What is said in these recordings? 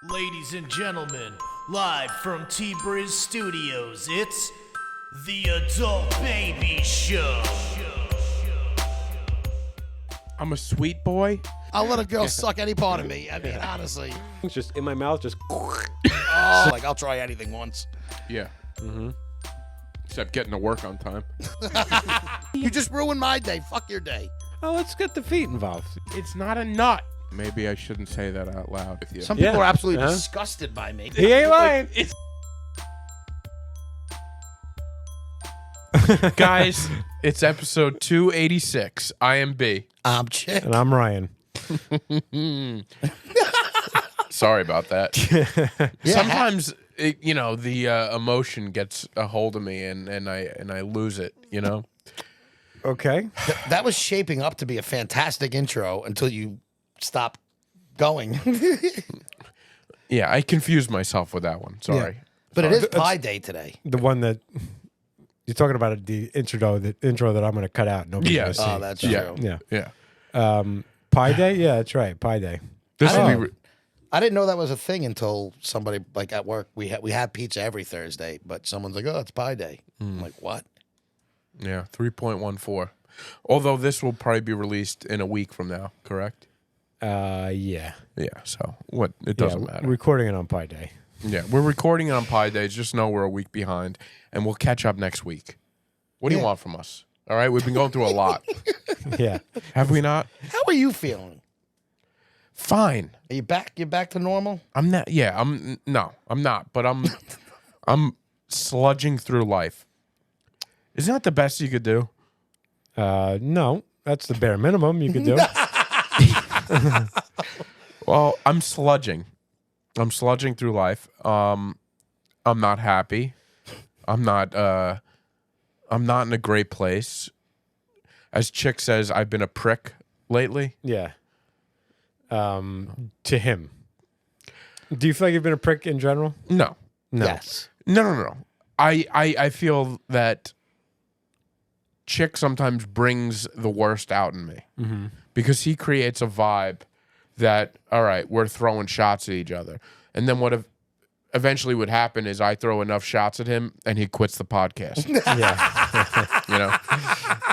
Ladies and gentlemen, live from T-Briz Studios, it's the Adult Baby Show. I'm a sweet boy. I'll let a girl suck any part of me. I mean, honestly. It's just in my mouth, just. Oh, like, I'll try anything once. Yeah. Mm-hmm. Except getting to work on time. You just ruined my day. Fuck your day. Oh, let's get the feet involved. It's not a nut. Maybe I shouldn't say that out loud with you. Some people Yeah. are absolutely Uh-huh. disgusted by me. He ain't lying. Guys, it's episode 286. I am B. I'm Chic. And I'm Ryan. Sorry about that. Yeah. Sometimes, the emotion gets a hold of me and I lose it, you know? Okay. That was shaping up to be a fantastic intro until you stopped going. Yeah, I confused myself with that one. Sorry. But it is Pie Day today. The one that you're talking about, the intro that I'm going to cut out. Nobody's Yeah. going to see. Oh, that's Yeah. true. Yeah. Yeah. Pie Day? Yeah, that's right. Pie Day. This I will don't- be... I didn't know that was a thing until somebody, like at work, we have pizza every Thursday, but someone's like, oh, it's Pie Day. I'm like, what? Yeah, 3.14. Although this will probably be released in a week from now, correct? Yeah. Yeah, so what? It doesn't Yeah, matter. recording it on Pie Day. Yeah, we're recording it on Pie Days. Just know we're a week behind, and we'll catch up next week. What do you Yeah. want from us? All right, we've been going through a lot. Yeah. Have we not? How are you feeling? Fine. Are you back? You're back to normal? I'm not. Yeah, I'm not. But I'm sludging through life. Isn't that the best you could do? No, that's the bare minimum you could do. Well, I'm sludging. I'm sludging through life. I'm not happy. I'm not in a great place. As Chick says, I've been a prick lately. Yeah. To him. Do you feel like you've been a prick in general? No. No. Yes. No. I feel that Chick sometimes brings the worst out in me because he creates a vibe that, all right, we're throwing shots at each other. And then what eventually would happen is I throw enough shots at him and he quits the podcast. Yeah. You know?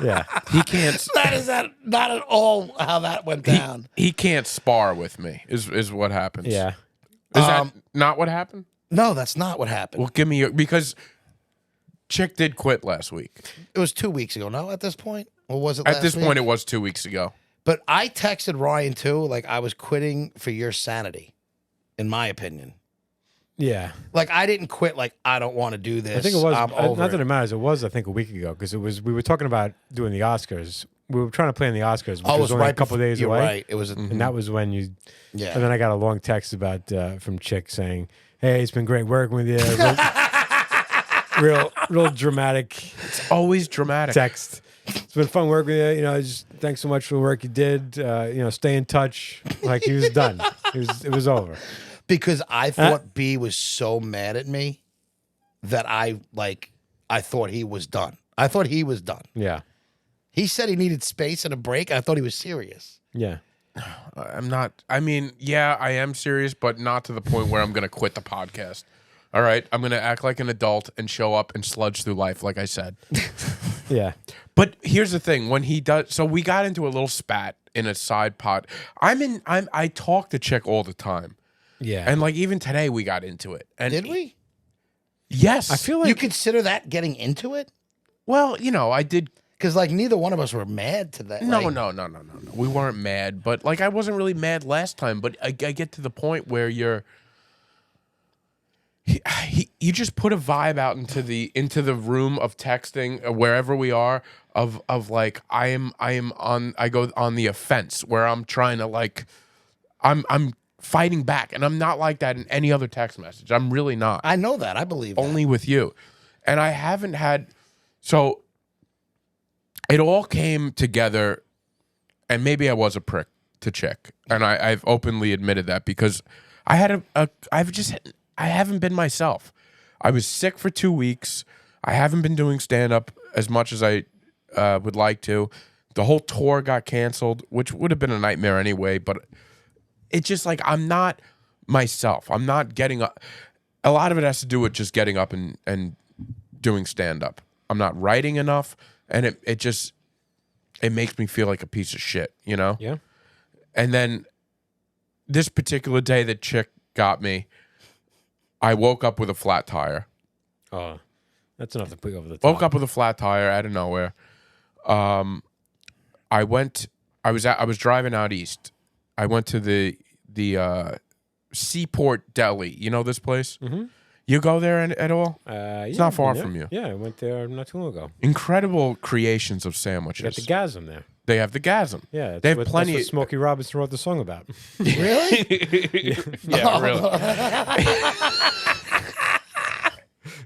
Yeah. He can't That is not at all how that went down. he can't spar with me is what happens. Yeah. Is that not what happened? No, that's not what happened. Well, give me your, because Chick did quit last week. It was 2 weeks ago. No, at this point? Or was it At last this week? point, it was 2 weeks ago. But I texted Ryan, too, like I was quitting for your sanity, in my opinion. Yeah. Like, I didn't quit like, I don't want to do this. I think it was, I'm over not that it. it matters, it was, I think, a week ago, because we were talking about doing the Oscars. We were trying to plan the Oscars, which Oh, it was only a couple before- days you're away. right. It was, And that was when you, yeah. and then I got a long text about, from Chick saying, hey, it's been great working with you. Real dramatic Always dramatic. text. It's been fun working with you. Just thanks so much for the work you did. Stay in touch. Like, he was done. It was over. Because I thought B was so mad at me that I thought he was done. I thought he was done. Yeah. He said he needed space and a break. I thought he was serious. Yeah. I'm not. I mean, yeah, I am serious, but not to the point where I'm going to quit the podcast. All right, I'm going to act like an adult and show up and sludge through life, like I said. Yeah. But here's the thing: when he does, so we got into a little spat in a side pod. I talk to Chick all the time, Yeah. and like even today we got into it. And Did we? Yes, I feel like You consider that getting into it? Well, I did. Because like neither one of us were mad to that. No. Like, We weren't mad, but like I wasn't really mad last time. But I get to the point where you just put a vibe out into the room of texting wherever we are of like I go on the offense where I'm trying to like I'm fighting back, and I'm not like that in any other text message. I'm really not. I know that. I believe that. Only with you. And I haven't had, so it all came together, and maybe I was a prick to Chick, and I've openly admitted that because I had I haven't been myself. I was sick for 2 weeks. I haven't been doing stand-up as much as I would like to. The whole tour got canceled, which would have been a nightmare anyway, but it's just like I'm not myself. I'm not getting up. A lot of it has to do with just getting up and doing stand up. I'm not writing enough, and it makes me feel like a piece of shit, you know? Yeah. And then this particular day that Chick got me, I woke up with a flat tire. Oh, that's enough to put you over the top. Woke up with a flat tire out of nowhere. I was driving out east. I went to the Seaport Deli. You know this place? Mm-hmm. You go there at all? It's not far from you. Yeah, I went there not too long ago. Incredible creations of sandwiches. You got the gasm there. They have the gasm. Yeah, they have plenty. That's what Smokey Robinson wrote the song about. Really? Yeah, really.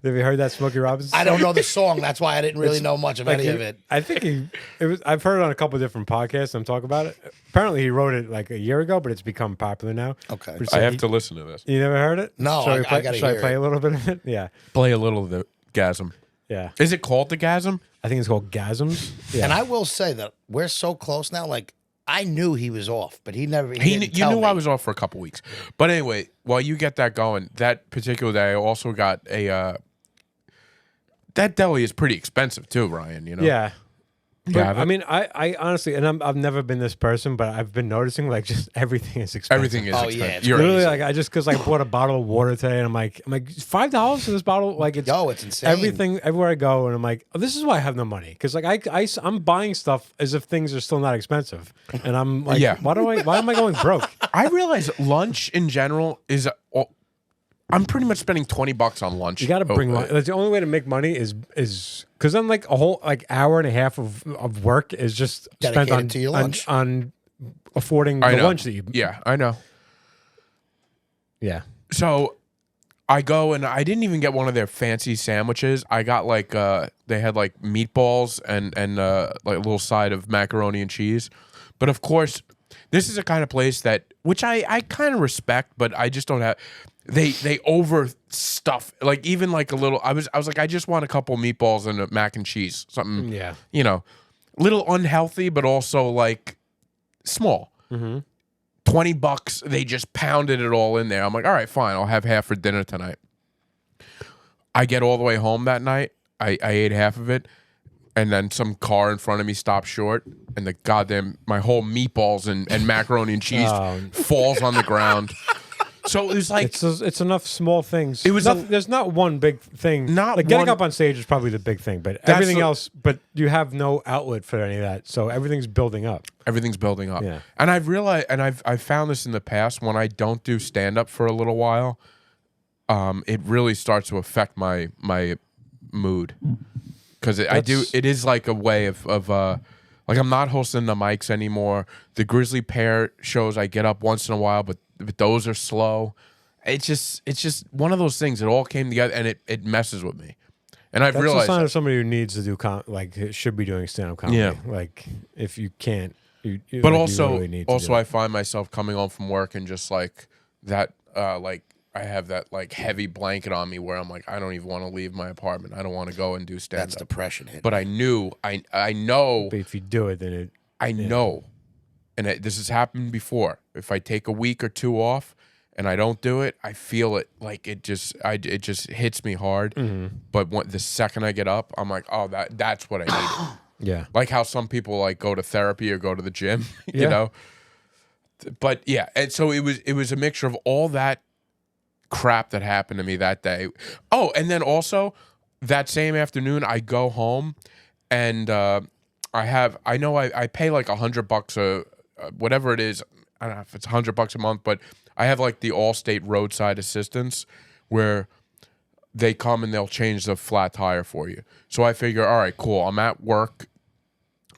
Have you heard that Smokey Robinson song? I don't know the song. That's why I didn't really know much of any of it. I think I've heard it on a couple of different podcasts. I'm talking about it. Apparently, he wrote it like a year ago, but it's become popular now. Okay. But I have to listen to this. You never heard it? No, Shall I we play, gotta shall hear I play it. a little bit of it? Yeah. Play a little of the gasm. Yeah. Is it called the gasm? I think it's called Gasms. Yeah. And I will say that we're so close now. Like, I knew he was off, but he never. You didn't tell knew me. I was off for a couple weeks. But anyway, while you get that going, that particular day, I also got a. That deli is pretty expensive too, Ryan. You know. Yeah. But, Yeah, I mean, I honestly, and I've never been this person, but I've been noticing like just everything is expensive. Everything is. Oh, expensive. yeah, it's You're Literally, right. like because I bought a bottle of water today, and I'm like $5 for this bottle. Like it's Yo, it's insane. everything everywhere I go, and I'm like, oh, this is why I have no money because like I'm buying stuff as if things are still not expensive, and I'm like, Yeah. why am I going broke? I realize lunch in general is. I'm pretty much spending $20 on lunch. You got to bring lunch. That's the only way to make money is because then like a whole like hour and a half of work is just spent Dedicated on to your lunch. on affording I the know. lunch that you. Yeah, I know. Yeah. So I go and I didn't even get one of their fancy sandwiches. I got like they had like meatballs and like a little side of macaroni and cheese. But of course, this is a kind of place that which I kind of respect, but I just don't have. They overstuff like even like a little. I was like I just want a couple meatballs and a mac and cheese, something. Yeah. You know, little unhealthy, but also like small. Mm-hmm. $20, they just pounded it all in there. I'm like, all right, fine, I'll have half for dinner tonight. I get all the way home that night. I ate half of it, and then some car in front of me stopped short, and my whole meatballs and macaroni and cheese falls on the ground. So it was like It's enough small things. It was there's not one big thing. Not like getting one- up on stage is probably the big thing, but That's everything the- else. But you have no outlet for any of that, so everything's building up. everything's building up. Yeah. And I've realized, and I've found this in the past when I don't do stand up for a little while, it really starts to affect my mood because it is like a way of like I'm not hosting the mics anymore. The Grizzly Pear shows I get up once in a while, but those are slow. It's just one of those things. It all came together and it messes with me. And I've That's a realized sign that. of somebody who needs to do should be doing stand up comedy. Yeah. Like if you can't, you But like, also, you really need to do I it. find myself coming home from work and just like that, like I have that like heavy blanket on me where I'm like, I don't even want to leave my apartment. I don't want to go and do stand That's up. depression hit. But I know, But if you do it, then I know, and this has happened before. If I take a week or two off and I don't do it, I feel it like it just hits me hard. But the second I get up, I'm like, oh, that's what I needed. yeah. Like how some people like go to therapy or go to the gym, you Yeah. know. But yeah, and so it was a mixture of all that crap that happened to me that day. Oh, and then also that same afternoon, I go home and I pay like $100 whatever it is. I don't know if it's $100 a month, but I have like the Allstate roadside assistance where they come and they'll change the flat tire for you. So I figure, all right, cool. I'm at work.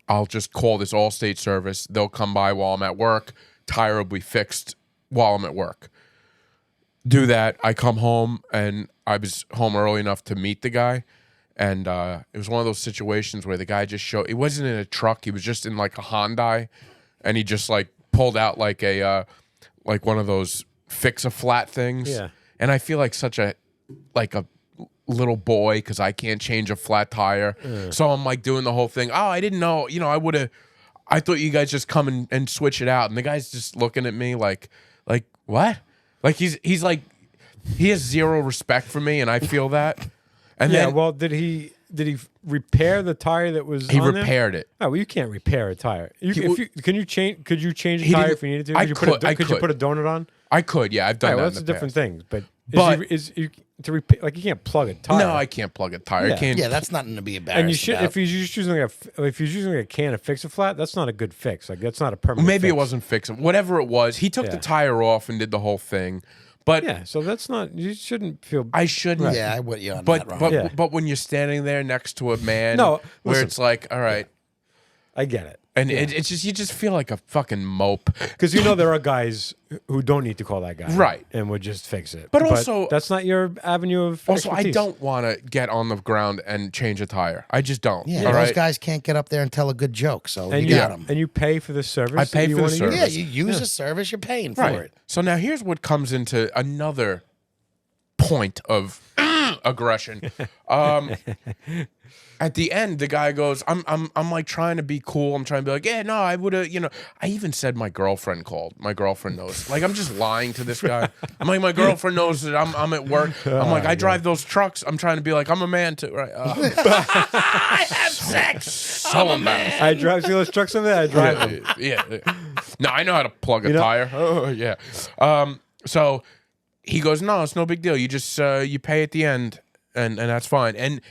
I'll just call this Allstate service. They'll come by while I'm at work. Tire will be fixed while I'm at work. Do that. I come home and I was home early enough to meet the guy. And it was one of those situations where the guy just showed, he wasn't in a truck. He was just in like a Hyundai. And he just like pulled out like a, like one of those fix-a-flat things. Yeah. And I feel like such a little boy because I can't change a flat tire. So I'm like doing the whole thing. Oh, I didn't know. You know, I thought you guys just come and switch it out. And the guy's just looking at me like what? Like he's like he has zero respect for me, and I feel that. And Yeah. then Well, did he repair the tire that was? he on there? repaired it. Oh, well, you can't repair a tire. Could you change a He tire didn't- if you needed to? I you could- I could you could. put a donut on? I could, yeah, I've done Right, that. well, in that's the a different past. thing. But But- to repair, like you can't plug a tire. No, I can't plug a tire. I Yeah. can't. Yeah, that's nothing to be embarrassed And you should about. if he's just using a can to fix a flat, that's not a good fix. Like that's not a permanent. Maybe it fix. wasn't fixing. Whatever it was, he took the Yeah. tire off and did the whole thing. But Yeah, so that's not. You shouldn't feel. I shouldn't. yeah, I would. Yeah, But Ron. but Yeah. but when you're standing there next to a man, No, where listen. it's like, all right, I get it. and it's just you just feel like a fucking mope. Because there are guys who don't need to call that guy, Right. and would just fix it. But also- that's not your avenue of. Also, I expertise. don't want to get on the ground and change a tire. I just don't. yeah, all those right? guys can't get up there and tell a good joke, so And you got you them. and you pay for the service. I pay that you for the wanna use. service. Yeah, you use a service, you're paying for Right. it. So now here's what comes into another point of aggression. At the end, the guy goes, I'm like trying to be cool. I'm trying to be like, yeah, no, I would have, I even said my girlfriend called. My girlfriend knows. Like, I'm just lying to this guy. I'm like, my girlfriend knows that I'm at work. I'm like, I drive those trucks. I'm trying to be like, I'm a man too, right? I have sex. So embarrassed. I drive. See those trucks over there? I drive them. Yeah. No, I know how to plug a You know- tire. Oh, yeah. So he goes, no, it's no big deal. You just you pay at the end, and that's fine. And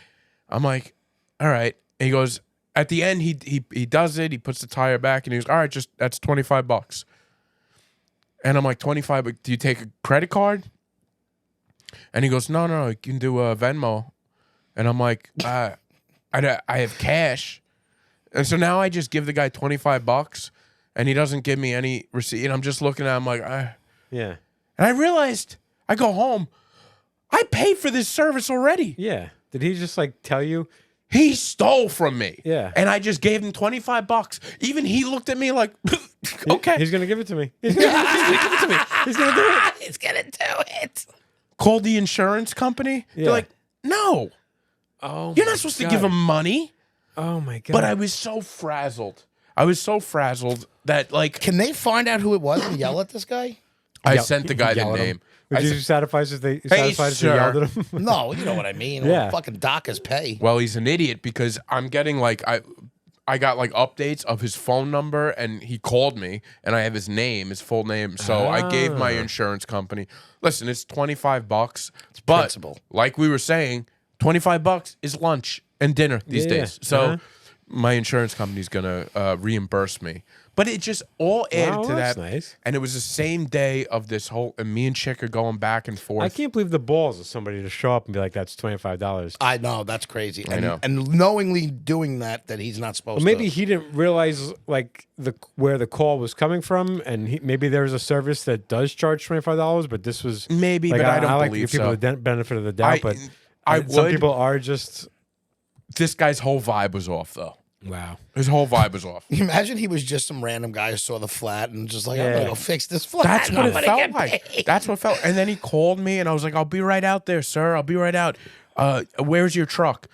I'm like, all right. And he goes, at the end, he does it. He puts the tire back, and he goes, all right, just that's $25. And I'm like, 25. But do you take a credit card? And he goes, no, you can do a Venmo. And I'm like, I have cash. And so now I just give the guy $25, and he doesn't give me any receipt. And I'm just looking at him like, Yeah. And I realized, I go home, I paid for this service already. Yeah. Did he just like tell you? He stole from me. Yeah. And I just gave him $25. Even he looked at me like, okay. He's gonna give it to me. He's gonna give it to me. He's gonna do it. He's gonna do it. Called the insurance company. Yeah. They're like, no, Oh, you're not supposed to give him money. Oh my god. But I was so frazzled. I was so frazzled that like Can they find out who it was and yell at this guy? I Yell- sent the guy the yell at him. name. Would I you said, satisfied if they satisfied if they sir. yelled at him? No, you know what I mean. Yeah. Well, fucking doctors pay. well, he's an idiot because I'm getting like I got like updates of his phone number, and he called me, and I have his name, his full name. So I gave my insurance company. Listen, it's $25, but principle. like we were saying, $25 is lunch and dinner these Yeah, days. yeah. So my insurance company's gonna reimburse me. But it just all added Wow, to that's that. nice. And it was the same day of this whole, and me and Chic are going back and forth. I can't believe the balls of somebody to show up and be like, "That's $25." I know that's crazy. And, know. and knowingly doing that he's not supposed Well, maybe to. he didn't realize like where the call was coming from, and maybe there's a service that does charge $25, but this was Maybe, like, but I don't like to believe give people so. the benefit of the doubt, but I some would. people are just This guy's whole vibe was off, though. wow. His whole vibe was off. Imagine he was just some random guy who saw the flat and just like, I'm Yeah. gonna go fix this flat. That's what I'm it gonna felt get like. paid. That's what it felt. And then he called me, and I was like, "I'll be right out there, sir. I'll be right out. Where's your truck?"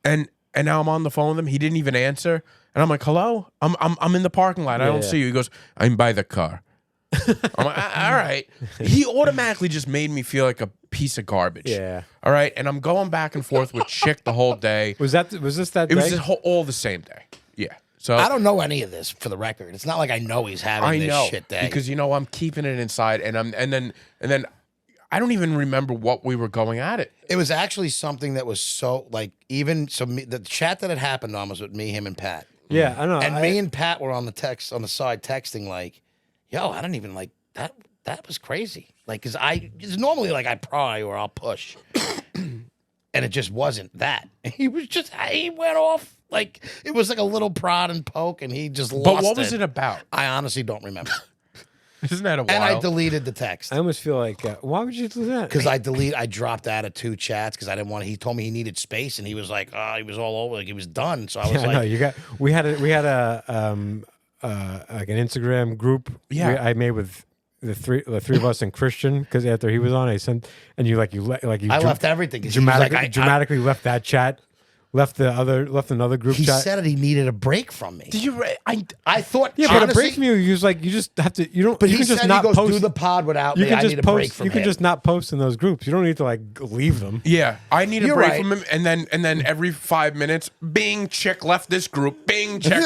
And now I'm on the phone with him. He didn't even answer. And I'm like, "Hello, I'm in the parking lot. I don't Yeah. see you." He goes, "I'm by the car." I'm like, "All right." He automatically just made me feel like a piece of garbage. Yeah. All right. And I'm going back and forth with Chic the whole day. Was this that It was day? just all the same day. Yeah. So I don't know any of this for the record. It's not like I know he's having I this know shit day. because I'm keeping it inside, and then I don't even remember what we were going at it. It was actually something that was so like the chat that had happened on was with me, him, and Pat. Yeah, I know. And me and Pat were on the side texting like, "Yo, I don't even like that. That was crazy." Like, cause it's normally like I pry or I'll push, and it just wasn't that. He went off like it was like a little prod and poke, and he just lost. But what was it about? I honestly don't remember. Isn't that a while? And I deleted the text. I almost feel like why would you do that? Because I dropped out of 2 chats because I didn't want. He told me he needed space, and he was like, he was all over, like he was done. So I was Yeah, I know like, we had a like an Instagram group. Yeah. I made with the three of us and Christian because after he was on, I sent and you I left everything. 'cause he was like, dramatically left that chat left another group He chat. said that he needed a break from me. Did you? I thought, Yeah, but a honestly, break from you, you just have to. You don't. But you he can just said not he goes, post. do the pod without you me. can I just need a break post. from You can him. just not post in those groups. You don't need to like leave them. Yeah, I need a You're break right. from him, and then every 5 minutes, Bing, Chick left this group. Bing, Chick.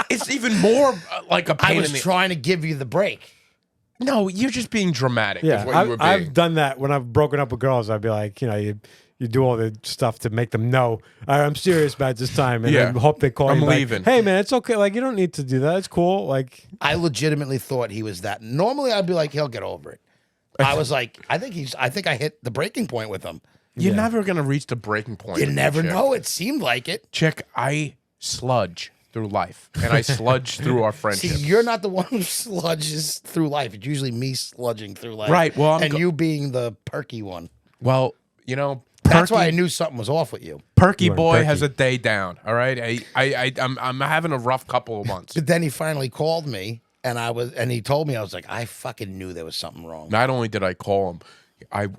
it's even more like a I pain was in the. trying to give you the break. No, you're just being dramatic. Yeah, is what you were being. I've done that when I've broken up with girls. I'd be like, you do all the stuff to make them know, all right, I'm serious about this time, and Yeah. then hope they call I'm you back, leaving. hey man, it's okay. Like you don't need to do that. It's cool. Like I legitimately thought he was that. Normally, I'd be like, he'll get over it. I was like, I think I hit the breaking point with him. You're never gonna reach the breaking point. You with never Chick. know. It seemed like it. Chick, I sludge through life, and I sludge through our See, friendship. you're not the one who sludges through life. It's usually me sludging through life. Right, well, I'm and go- you being the perky one. Well, That's why I Perky- knew something was off with you. Perky You weren't boy perky. has a day down. All right, I'm having a rough couple of months. But then he finally called me, and he told me, I was like, I fucking knew there was something wrong. Not only did I call him,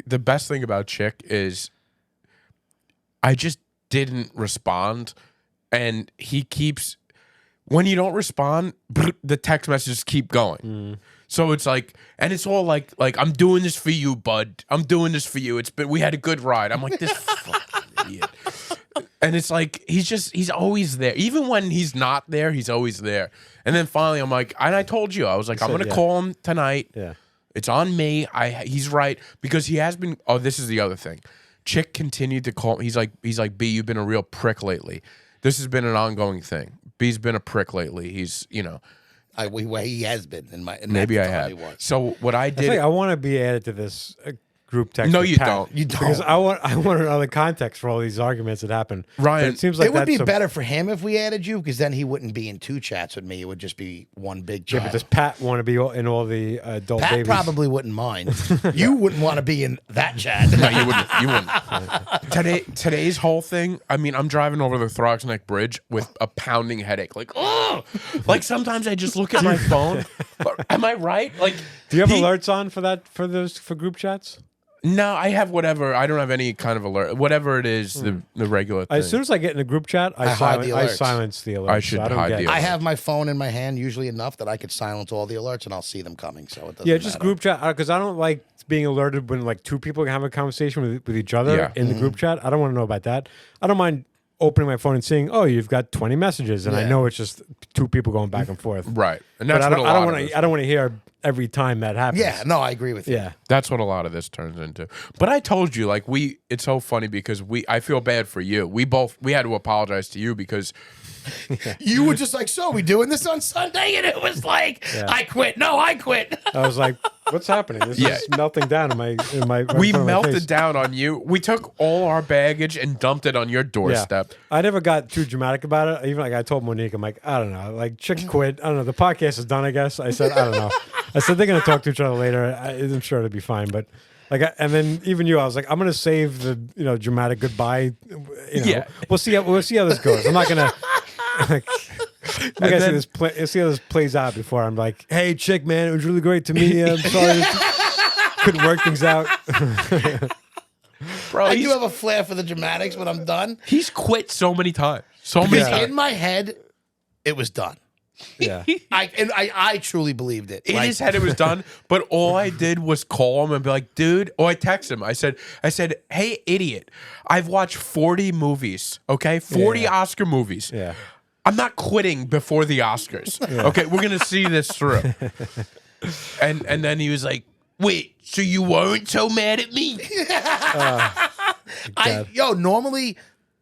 the best thing about Chick is I just didn't respond, and he keeps when you don't respond, the text messages keep going. So it's like, and it's all like I'm doing this for you, bud. I'm doing this for you. We had a good ride. I'm like this fucking idiot. And it's like he's always there. Even when he's not there, he's always there. And then finally I'm like, and I told you, I was like, I'm gonna call him tonight. yeah, It's on me. He's right because he has been. Oh, this is the other thing. Chick continued to call. He's like, B, you've been a real prick lately. This has been an ongoing thing. B's been a prick lately. He's, He has been in my. In maybe that I time have. he was. So what I I did. think I want to be added to this group text. No, with you Pat, don't. You don't. because I want another context for all these arguments that happen. Ryan, But it seems like It would be that's a- better for him if we added you, because then he wouldn't be in two chats with me. It would just be one big chat. Yeah, but does Pat want to be in all the adult Pat babies? probably wouldn't mind. You wouldn't want to be in that chat. No, you wouldn't. You wouldn't. Today's whole thing. I mean, I'm driving over the Throgs Neck Bridge with a pounding headache. Like, oh, like sometimes I just look at my phone. Am I right? Like, Do you have alerts on for group chats? No, I have whatever. I don't have any kind of alert. Whatever it is, the regular thing. As soon as I get in a group chat, I hide the alerts. silence the alerts. I should don't hide get the it. I have my phone in my hand usually enough that I could silence all the alerts and I'll see them coming. So it doesn't Yeah, just matter. group chat because I don't like being alerted when like two people have a conversation with each other Yeah. in the group chat. I don't want to know about that. I don't mind opening my phone and seeing, oh, you've got 20 messages, and I Yeah. know it's just two people going back and forth. right, and But that's I what don't, a I don't lot want of this. to. I don't want to hear every time that happens. Yeah, no, I agree with you. Yeah. That's what a lot of this turns into. But I told you, like it's so funny because I feel bad for you. We had to apologize to you because You were just like, so we doing this on Sunday? And it was like, I quit. No, I quit. I was like, what's happening? This Yeah. is melting down in my right we in front of my face. melted down on you. We took all our baggage and dumped it on your doorstep. I never got too dramatic about it. Even like I told Monique, I'm like, I don't know. Like, Chick quit. I don't know. The podcast is done, I guess. I said, I don't know. I said, they're going to talk to each other later. I'm sure it'll be fine. But like, and then even you, I was like, I'm going to save the dramatic goodbye. Yeah. We'll see how this goes. I'm not going to. Like, we gotta see how this plays out before I'm like, hey, Chick, man, it was really great to meet you. I'm sorry. Couldn't work things out. Bro, I do have a flair for the dramatics when I'm done. he's quit so many times. So many Yeah. times. In my head, it was done. Yeah. I truly believed it. In Like, his head it was done, but all I did was call him and be like, dude, or I text him. I said, hey, idiot, I've watched 40 movies, okay? 40 Yeah. Oscar movies. Yeah. I'm not quitting before the Oscars. Okay, we're gonna see this through. And then he was like, wait, so you weren't so mad at me? Normally,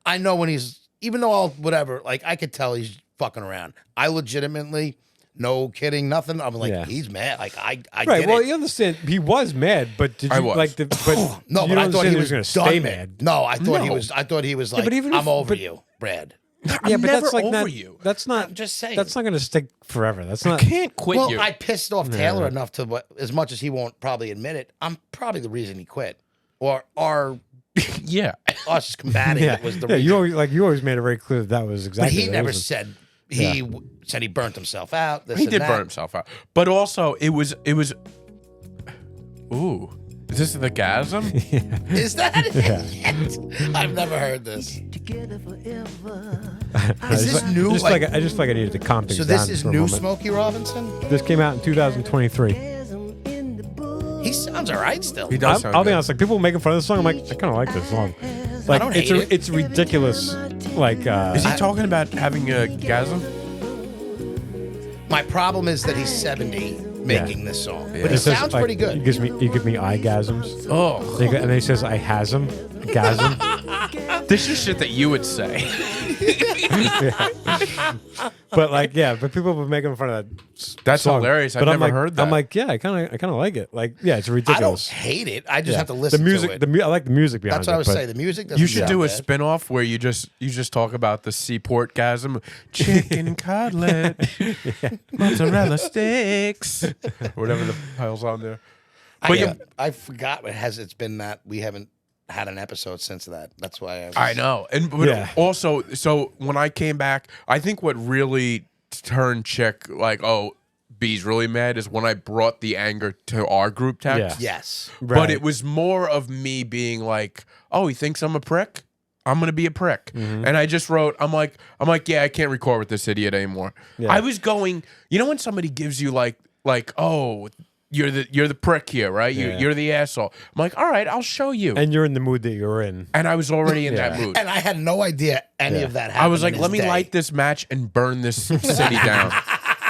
I know when he's, even though I'll, whatever, like, I could tell he's fucking around. I legitimately, no kidding, nothing. I'm like, Yeah. he's mad. Like, I Right. did Well, it. you understand he was mad, but did you I was. like the? But No, you but don't I thought he understand was going to done stay mad. mad. No, I thought he No. was. I thought he was like, but even I'm if- over but- you, Brad. Yeah, I'm but never that's like over not. you. That's not. I'm just saying. That's not going to stick forever. That's I not. can't quit Well, you. I pissed off Taylor enough to, as much as he won't probably admit it, I'm probably the reason he quit, or yeah. us combating Yeah. it was the Yeah. reason. You always made it very clear that was But exactly. he the never reason. said said he burnt himself out. This He and did that. burn himself out. But also it was ooh. Is this the gasm? Is that it? I've never heard this. Is this new? I just feel like I needed to calm things So down this is for a new moment. Smokey Robinson? This came out in 2023. He sounds all right still. He does sound I'll be good. honest, like people making fun of this song, I'm like, I kind of like this song. Like don't hate it. it's ridiculous. Like Is he talking about having a gasm? My problem is that he's 70 making this song. But it says, sounds like, pretty good. He gives me eye gasms. Oh, And then he says I has him, gasm. this is shit that you would say. But like, yeah, but people were making fun of that. That's song. hilarious. I've But I'm never like, heard that. I'm like, yeah, I kind of like it. Like, yeah, it's I don't ridiculous. hate it. I just Yeah. have to listen the music, to it. I like the music behind That's what I it. was but- saying. The music doesn't You should sound do a bad. spin-off where you just talk about the seaport gasm, chicken cutlet, mozzarella sticks, whatever the hell's on there. I forgot it's been that we haven't had an episode since that. That's why I know, and but Yeah. also, so when I came back, I think what really turned Chick like, oh, B's really mad is when I brought the anger to our group text. Yeah. Yes. But Right. it was more of me being like, oh, he thinks I'm a prick. I'm gonna be a prick. Mm-hmm. And I just wrote, I'm like, yeah, I can't record with this idiot anymore. Yeah. I was going, you know, when somebody gives you like, oh, you're the prick here, right? Yeah. You're the asshole. I'm like, all right, I'll show you. and you're in the mood that you're in. And I was already in that Yeah. mood. And I had no idea any of that happened. I was like, in let his me day. light this match and burn this city down.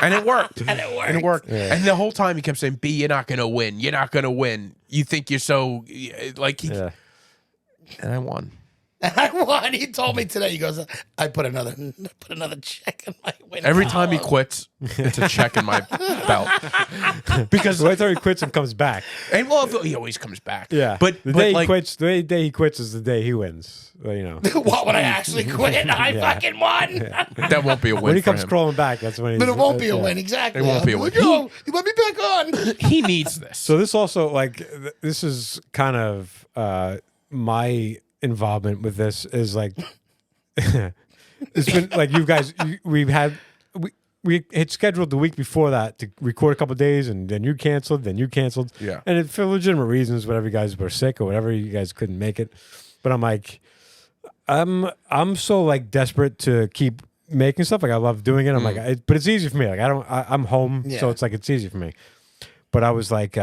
And it worked. And it worked. And the whole time he kept saying, B, you're not going to win. You're not going to win. You think you're so, like, he, Yeah. and I won. And I won. He told me today. He goes, I put another check in my win. Every time he column." quits, it's a check in my belt. Because, So I thought he quits and comes back. and well, he always comes back. Yeah. But, the but day like, he quits, the day he quits is the day he wins. Well, you know. What, when I actually quit? I fucking won. that won't be a win When he for comes him. crawling back, that's when he's. But it won't be a yeah. win, exactly. It won't be a I'll win. like, Yo, you let me back on. He needs this. So this also like this is kind of my involvement with this is like it's been like you guys we had scheduled the week before that to record a couple of days and then you canceled Yeah. and it, for legitimate reasons, whatever, you guys were sick or whatever, you guys couldn't make it. But I'm like I'm so like desperate to keep making stuff. Like I love doing it. I'm like but it's easy for me. Like I'm home, so Yeah. it's like it's easy for me. But I was like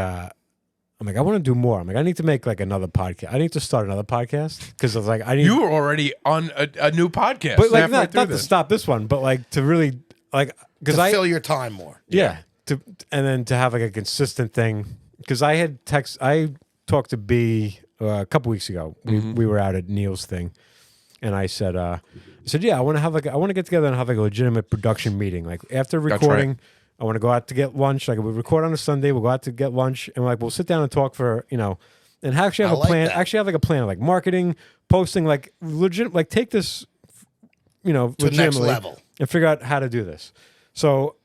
I'm like, I want to do more. I'm like, I need to make like another podcast. I need to start another podcast because I was like, I need. You were already on a new podcast. but like halfway not through to this. stop this one, but like to really like because To I fill your time more. yeah to and then to have like a consistent thing because I talked to B a couple weeks ago. We were out at Neil's thing, and I said yeah, I want to get together and have like a legitimate production meeting. Like after That's recording. right. I want to go out to get lunch. Like we record on a Sunday, we'll go out to get lunch, and we'll sit down and talk for and actually have I a like plan. that. Actually have like a plan, like marketing, posting, like legit. Like take this, To the next legitimately level. and figure out how to do this. So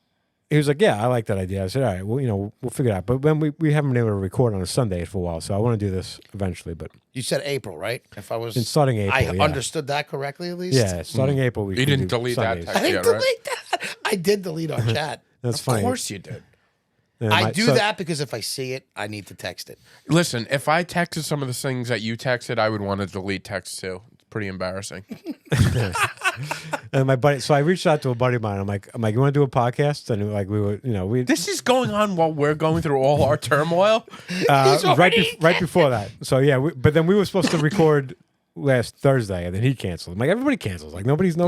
he was like, "Yeah, I like that idea." I said, "All right, well, we'll figure it out." But then we haven't been able to record on a Sunday for a while, so I want to do this eventually. But You said April, right? If I was in starting April, I yeah. understood that correctly at least. Yeah, starting April, we You can didn't do delete Sundays. that I didn't Yeah, right. delete that. I did delete our chat. That's Of funny. course you did. And I do that because if I see it, I need to text it. Listen, if I texted some of the things that you texted, I would want to delete text too. It's pretty embarrassing. And my buddy, so I reached out to a buddy of mine. I'm like, you want to do a podcast? And like we were, we This is going on while we're going through all our turmoil. right before that. So yeah, but then we were supposed to record last Thursday, and then he canceled. I'm like, everybody cancels. Like nobody. So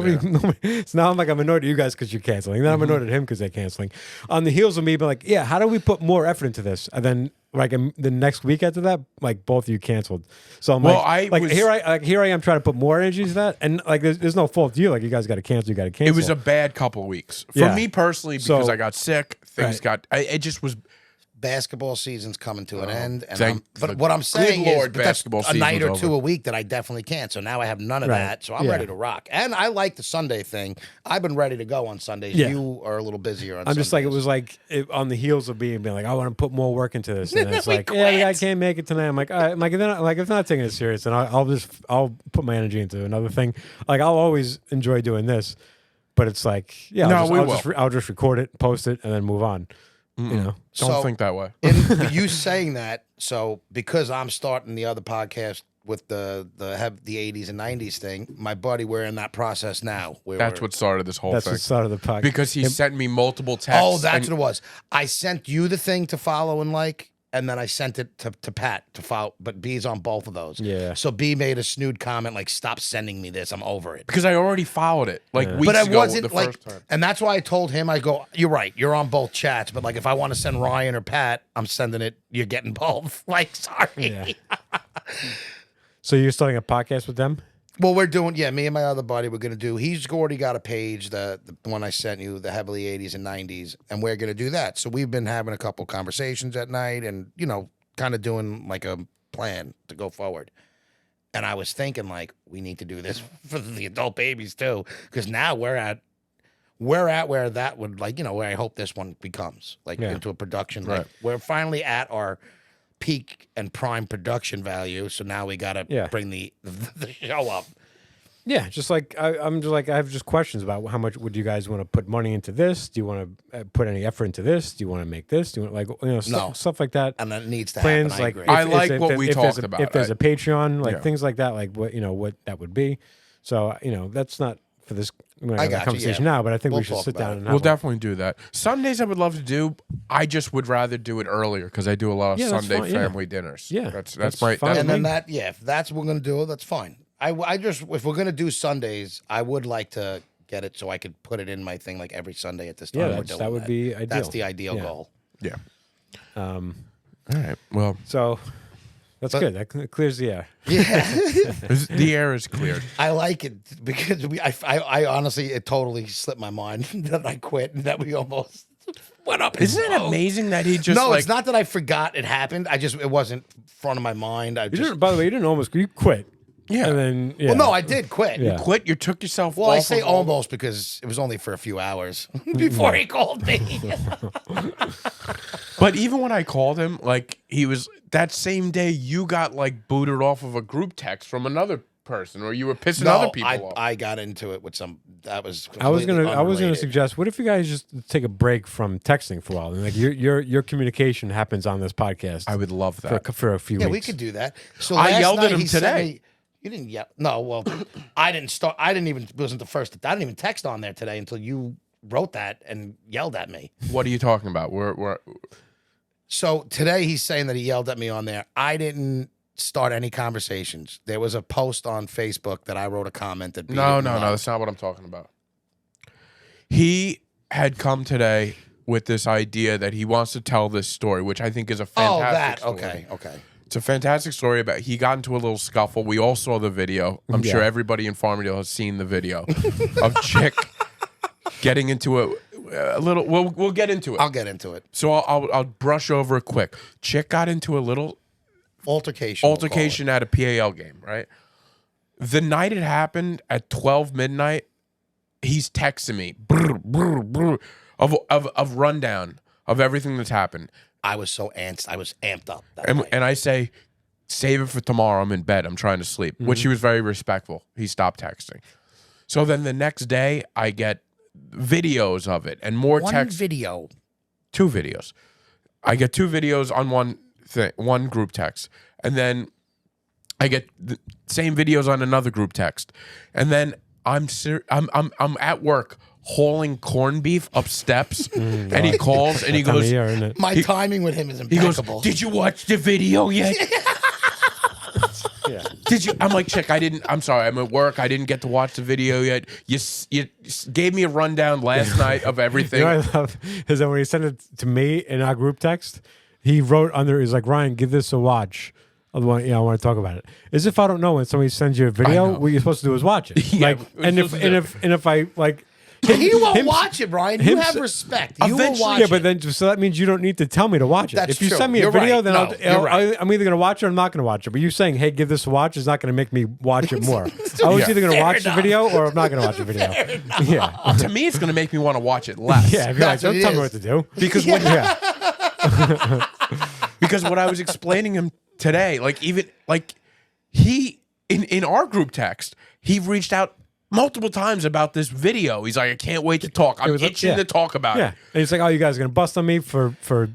now I'm like, I'm annoyed at you guys because you're canceling. Then I'm annoyed at him because they're canceling. On the heels of me being like, yeah, how do we put more effort into this? And then like the next week after that, like both of you canceled. So I'm Well, here I am trying to put more energy into that, and like there's no fault to you. Like you guys got to cancel. You got to cancel. It was a bad couple of weeks for Yeah. me personally because So- I got sick. Things it just was. Basketball season's coming to an end, and thank but the what I'm saying good Lord, is, but that's basketball a night or season's two over. a week that I definitely can't. So now I have none of Right. that. So I'm Yeah. ready to rock, and I like the Sunday thing. I've been ready to go on Sundays. Yeah. You are a little busier on. I'm just like, it Sundays. was like on the heels of being like, I want to put more work into this. And then it's We like, yeah, I quit. can't make it tonight. I'm like, all right. I'm like, if not taking it serious, then I'll put my energy into another thing. Like I'll always enjoy doing this, but it's like, yeah, No, we will. I'll just record it, post it, and then move on. You know, Don't think that way. in you saying that, so because I'm starting the other podcast with the 80s and 90s thing, my buddy, we're in that process now. That's what started this whole that's thing. what started the podcast. Because he sent me multiple texts. Oh, that's and- what it was. I sent you the thing to follow and like, and then I sent it to Pat to follow, but B's on both of those. Yeah. So B made a snood comment like, "Stop sending me this. I'm over it." because I already followed it like weeks But I ago. wasn't the like, first time. and that's why I told him, I go, "You're right. You're on both chats, but like, if I want to send Ryan or Pat, I'm sending it. You're getting both. Like, sorry." Yeah. So you're starting a podcast with them? Well, we're doing, me and my other buddy, we're going to do, he's already got a page, the one I sent you, the heavily 80s and 90s, and we're going to do that. So we've been having a couple conversations at night and, kind of doing like a plan to go forward. And I was thinking like, we need to do this for the adult babies too, because now we're at where that would like, where I hope this one becomes like into a production. Like, Right. we're finally at our peak and prime production value. So now we got to bring the show up. Yeah, just like I'm just like I have just questions about how much would you guys want to put money into this? Do you want to put any effort into this? Do you want to make this? Do you want stuff like that? And that needs to Plans happen. I like agree. I like what we if there's talked about. If there's a Patreon, like Yeah. things like that, like what that would be. So that's not for this I got you, conversation yeah. now, but I think We'll we should talk sit about down it. and We'll have definitely do that. Sundays I would love to do. I just would rather do it earlier because I do a lot of Yeah, that's Sunday fine, yeah. family dinners. Yeah, that's that's my fine. And then me. if that's what we're gonna do, that's fine. I just if we're gonna do Sundays, I would like to get it so I could put it in my thing like every Sunday at this time. Yeah, we're that's- doing that would be ideal. That's the ideal Yeah. goal. Yeah. All right. Well, So that's good. That clears the air. Yeah, the air is cleared. I like it because I honestly it totally slipped my mind that I quit and that we almost went up. in Isn't it smoke. amazing that he just No, like it's not that I forgot it happened. It wasn't front of my mind. I You just didn't, by the way, you quit. Yeah. And then well, no, I did quit. Yeah. quit? You took yourself. Well, I off say of all- almost because it was only for a few hours before he called me. But even when I called him, like he was that same day, you got like booted off of a group text from another person, or you were pissing other people off. I got into it with some. That was. I was gonna unrelated. suggest. What if you guys just take a break from texting for a while? And like your communication happens on this podcast. I would love that. for a few Yeah, weeks. we could do that. So I last yelled at night him he sent today. me- you didn't yell. No, well, I didn't start. I didn't even. It wasn't the first. I didn't even text on there today until you wrote that and yelled at me. What are you talking about? We're So today he's saying that he yelled at me on there. I didn't start any conversations. There was a post on Facebook that I wrote a comment that. no. That's not what I'm talking about. He had come today with this idea that he wants to tell this story, which I think is a Oh, fantastic that. story. Okay. It's a fantastic story about he got into a little scuffle. We all saw the video. I'm sure everybody in Farmingdale has seen the video of Chic getting into a little. We'll get into it. I'll get into it. So I'll brush over it quick. Chick got into a little Altercation. we'll call it. at a PAL game, right? The night it happened at 12 midnight, he's texting me of rundown of everything that's happened. I was so amped. I was amped up. That night. And I say, save it for tomorrow. I'm in bed. I'm trying to sleep, which he was very respectful. He stopped texting. So then the next day, I get videos of it and more One text. video. 2 videos. I get 2 videos on one group text, and then I get the same videos on another group text, and then I'm at work hauling corned beef up steps, and he calls and he Time of goes, year, isn't it? My timing with him is he goes, impeccable. "Did you watch the video yet?" Yeah. Did you? I'm like, Chick, I'm sorry. I'm at work. I didn't get to watch the video yet. You gave me a rundown last night of everything. You know what I love is that when he sent it to me in our group text, he wrote under. He's like, Ryan, give this a watch. I want to talk about it. As if I don't know when somebody sends you a video, know. what you're supposed to do is watch it. Yeah, like, we're and supposed to do if I like. He won't him- watch it, Brian. You him have s- respect. You will Eventually- watch Yeah, it. but then so that means you don't need to tell me to watch it. That's if you true. send me You're a video, right. then No, you're right. I'm either going to watch it or I'm not going to watch it. But you saying, "Hey, give this a watch," is not going to make me watch it more. I was either going to Fair watch enough. the video or I'm not going to watch the video. Yeah, To me, it's going to make me want to watch it less. yeah. If you're like, That's what don't it tell me is. what to do. Because because what I was explaining him today, like even like he in our group text, he reached out multiple times about this video. He's like, I can't wait to talk. I'm itching to talk about Yeah, it. and he's like, "Oh, you guys are gonna bust on me for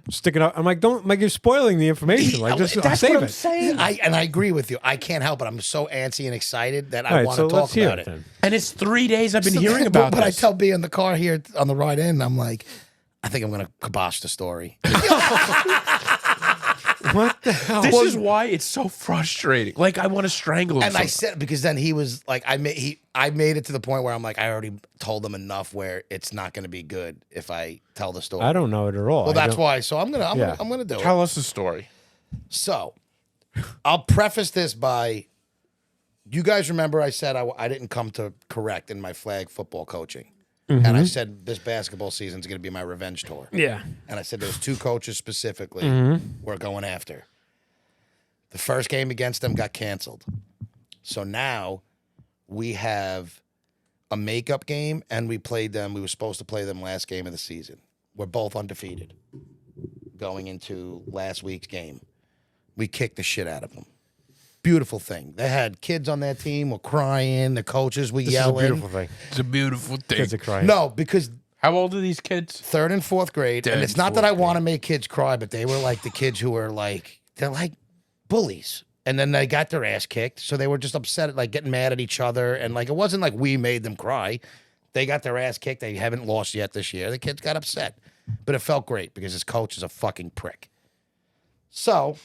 sticking up." I'm like, "Don't, like, you're spoiling the information. Like, just That's save what I'm it." saying. I agree with you. I can't help it. I'm so antsy and excited that All I right, want so to talk let's hear about it it. then. And it's 3 days I've been hearing about but I this. tell B in the car here on the ride in, I'm like, I think I'm going to kibosh the story. What the hell? This is why it's so frustrating. Like, I want to strangle him. And I sometimes. said, because then he was like, I made it to the point where I'm like, I already told them enough where it's not going to be good if I tell the story. I don't know it at all. Well, I that's don't- why. So I'm gonna do it. Tell us the story. So, I'll preface this by, you guys remember I said I didn't come to correct in my flag football coaching. And I said this basketball season is going to be my revenge tour. Yeah. And I said there's 2 coaches specifically we're going after. The first game against them got canceled. So now we have a makeup game, and we played them. We were supposed to play them last game of the season. We're both undefeated going into last week's game. We kicked the shit out of them. Beautiful thing. They had kids on their team were crying. The coaches were This is a yelling. beautiful thing. It's a beautiful thing. Kids are crying. No, because How old are these kids? 3rd and 4th grade, Third and it's and not that I fourth want to make kids cry, but they were like the kids who were like, they're like bullies. And then they got their ass kicked, so they were just upset at like getting mad at each other, and like it wasn't like we made them cry. They got their ass kicked. They haven't lost yet this year. The kids got upset, but it felt great because his coach is a fucking prick. So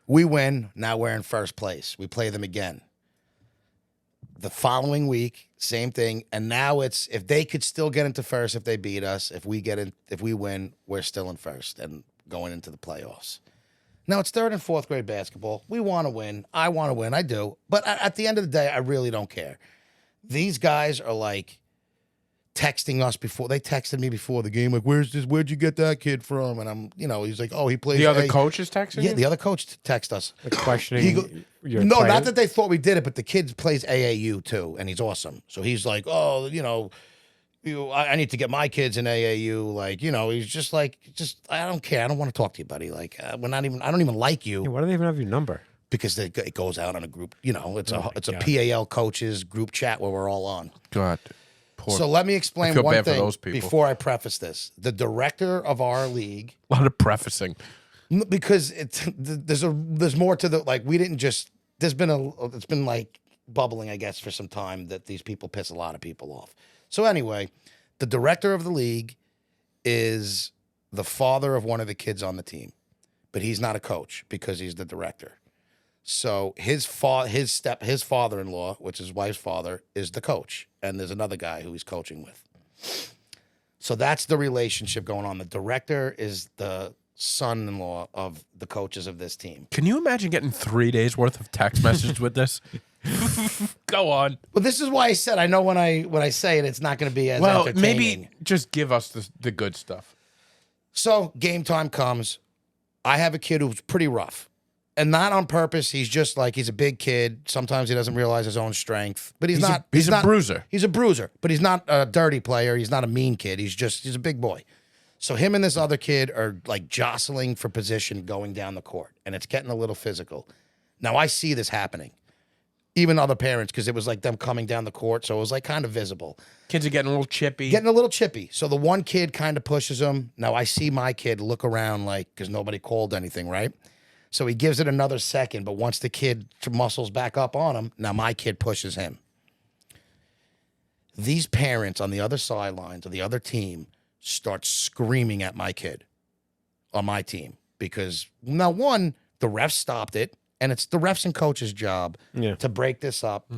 we win. Now we're in first place. We play them again. The following week, same thing. And now it's, if they could still get into first if they beat us, if we win, we're still in first and going into the playoffs. Now it's 3rd and 4th grade basketball. We want to win. I want to win. I do. But at the end of the day, I really don't care. These guys are like texting us before. They texted me before the game, like, where'd you get that kid from? And I'm, he's like, oh, he plays. The other A. coach is texting Yeah, you? the other coach texted us. Like questioning He go- your No, plan? not that they thought we did it, but the kid plays AAU too, and he's awesome. So he's like, oh, I need to get my kids in AAU. Like, he's just like, I don't care. I don't want to talk to you, buddy. Like, I don't even like you Yeah, why do they even have your number? because it goes out on a group. It's Oh a PAL coaches group chat where we're all on. God. Poor. So let me I explain feel one bad for thing those people. before I preface this. The director of our league, a lot of prefacing. because there's more to the, like, we didn't just, it's been like bubbling, I guess, for some time that these people piss a lot of people off. So anyway, the director of the league is the father of one of the kids on the team, but he's not a coach because he's the director. So his father-in-law, which is his wife's father, is the coach, and there's another guy who he's coaching with. So that's the relationship going on. The director is the son-in-law of the coaches of this team. Can you imagine getting 3 days worth of text messages with this? Go on. Well, this is why I said I know when I say it, it's not going to be as Well, entertaining. maybe just give us the good stuff. So game time comes. I have a kid who's pretty rough. And not on purpose. He's just like, he's a big kid. Sometimes he doesn't realize his own strength. But he's not. He's a not, bruiser. He's a bruiser. But he's not a dirty player. He's not a mean kid. He's a big boy. So him and this other kid are like jostling for position going down the court. And it's getting a little physical. Now I see this happening. Even other parents, because it was like them coming down the court. So it was like kind of visible. Kids are getting a little chippy. Getting a little chippy. So the one kid kind of pushes him. Now I see my kid look around like, because nobody called anything, right? So he gives it another second, but once the kid muscles back up on him, now my kid pushes him. These parents on the other sidelines of the other team start screaming at my kid on my team because, now, one, the refs stopped it, and it's the refs and coaches' job to break this up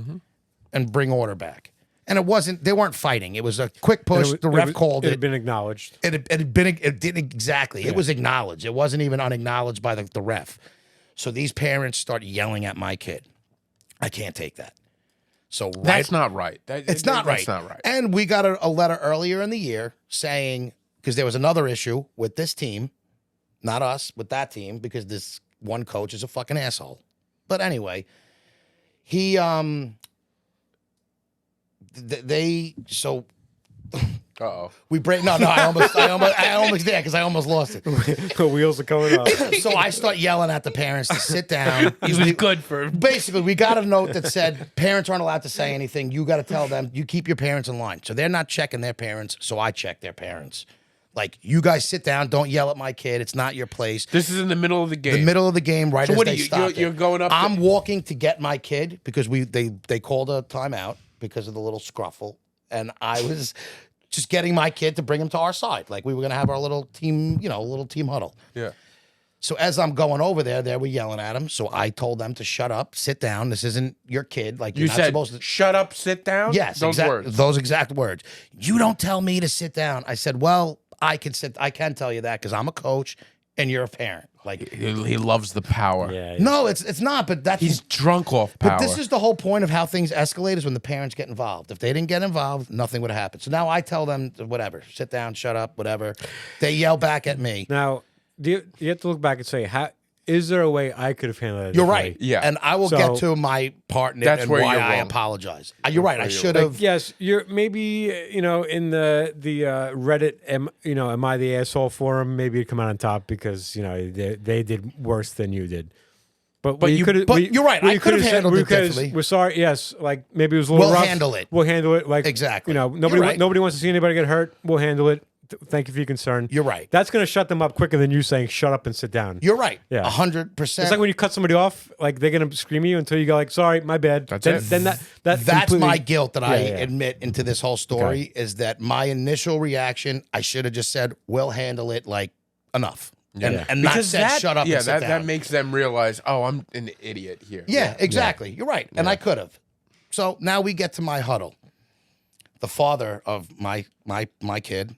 and bring order back. And they weren't fighting. It was a quick push. The ref called it. It had been acknowledged. It didn't exactly. It was acknowledged. It wasn't even unacknowledged by the ref. So these parents start yelling at my kid. I can't take that. So That's not right. it's not right. That's not right. And we got a letter earlier in the year saying, because there was another issue with this team, not us, with that team, because this one coach is a fucking asshole. But anyway, he so Uh-oh. We break. No, I almost did because I almost lost it. The wheels are coming up. So I start yelling at the parents to sit down. He was good for... Basically, we got a note that said parents aren't allowed to say anything. You got to tell them, you keep your parents in line. So they're not checking their parents, so I check their parents. Like, you guys sit down, don't yell at my kid. It's not your place. This is in the middle of the game. The middle of the game, right So as what they are you, stopped you're it. going up... I'm walking to get my kid because they called a timeout because of the little scruffle. And I was just getting my kid to bring him to our side. Like, we were going to have our little team, little team huddle. Yeah. So as I'm going over there, they were yelling at him. So I told them to shut up, sit down. This isn't your kid. Like, you're You not said, supposed to. shut up, sit down? Yes, Those words. Those exact words. You don't tell me to sit down. I said, well, I can tell you that because I'm a coach and you're a parent. Like, He loves the power. Yeah. no, it's not. But that's He's drunk off power. But this is the whole point of how things escalate is when the parents get involved. If they didn't get involved, nothing would have happened. So now I tell them, whatever, sit down, shut up, whatever. They yell back at me. Now, you have to look back and say, is there a way I could have handled it? You're right. Yeah. And I will So- get to my part in it That's and where why you're I wrong. apologize. You're right. I where should Like, have. yes, you're maybe in the Reddit am I the asshole forum? Maybe you'd come out on top because they did worse than you did. But you're right. I could have handled it differently. We're sorry. Yes, like maybe it was a little We'll rough. handle it. We'll handle it. Like Exactly. nobody You're right. nobody wants to see anybody get hurt. We'll handle it. Thank you for your concern. You're right. That's going to shut them up quicker than you saying shut up and sit down. You're right. Yeah. 100%. It's like when you cut somebody off, like they're gonna scream at you until you go like, "Sorry, my bad." That's then, it. Then that That's completely- my guilt that I Yeah. admit into this whole story is that my initial reaction, I should have just said, we'll handle it, like, enough. Yeah. And not Because said, shut up and sit down. that makes them realize, oh, I'm an idiot here. Yeah, exactly. You're right. And I could have. So now we get to my huddle. The father of my kid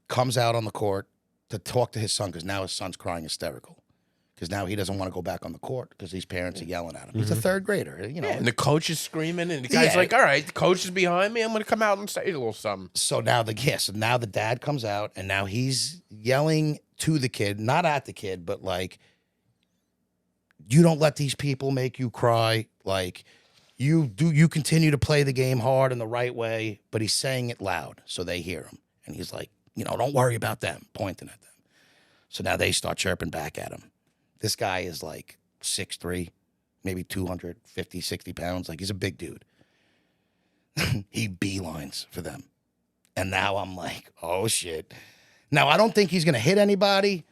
comes out on the court to talk to his son because now his son's crying hysterical. Because now he doesn't want to go back on the court because these parents are yelling at him. He's a third grader, And the coach is screaming, and the guy's Yeah. like, all right, the coach is behind me. I'm going to come out and say a little something. So now the dad comes out and now he's yelling to the kid, not at the kid, but like, you don't let these people make you cry. Like, you continue to play the game hard and the right way, but he's saying it loud so they hear him. And he's like, don't worry about them, pointing at them. So now they start chirping back at him. This guy is like 6'3", maybe 250, 60 pounds. Like, he's a big dude. He beelines for them. And now I'm like, oh, shit. Now, I don't think he's going to hit anybody,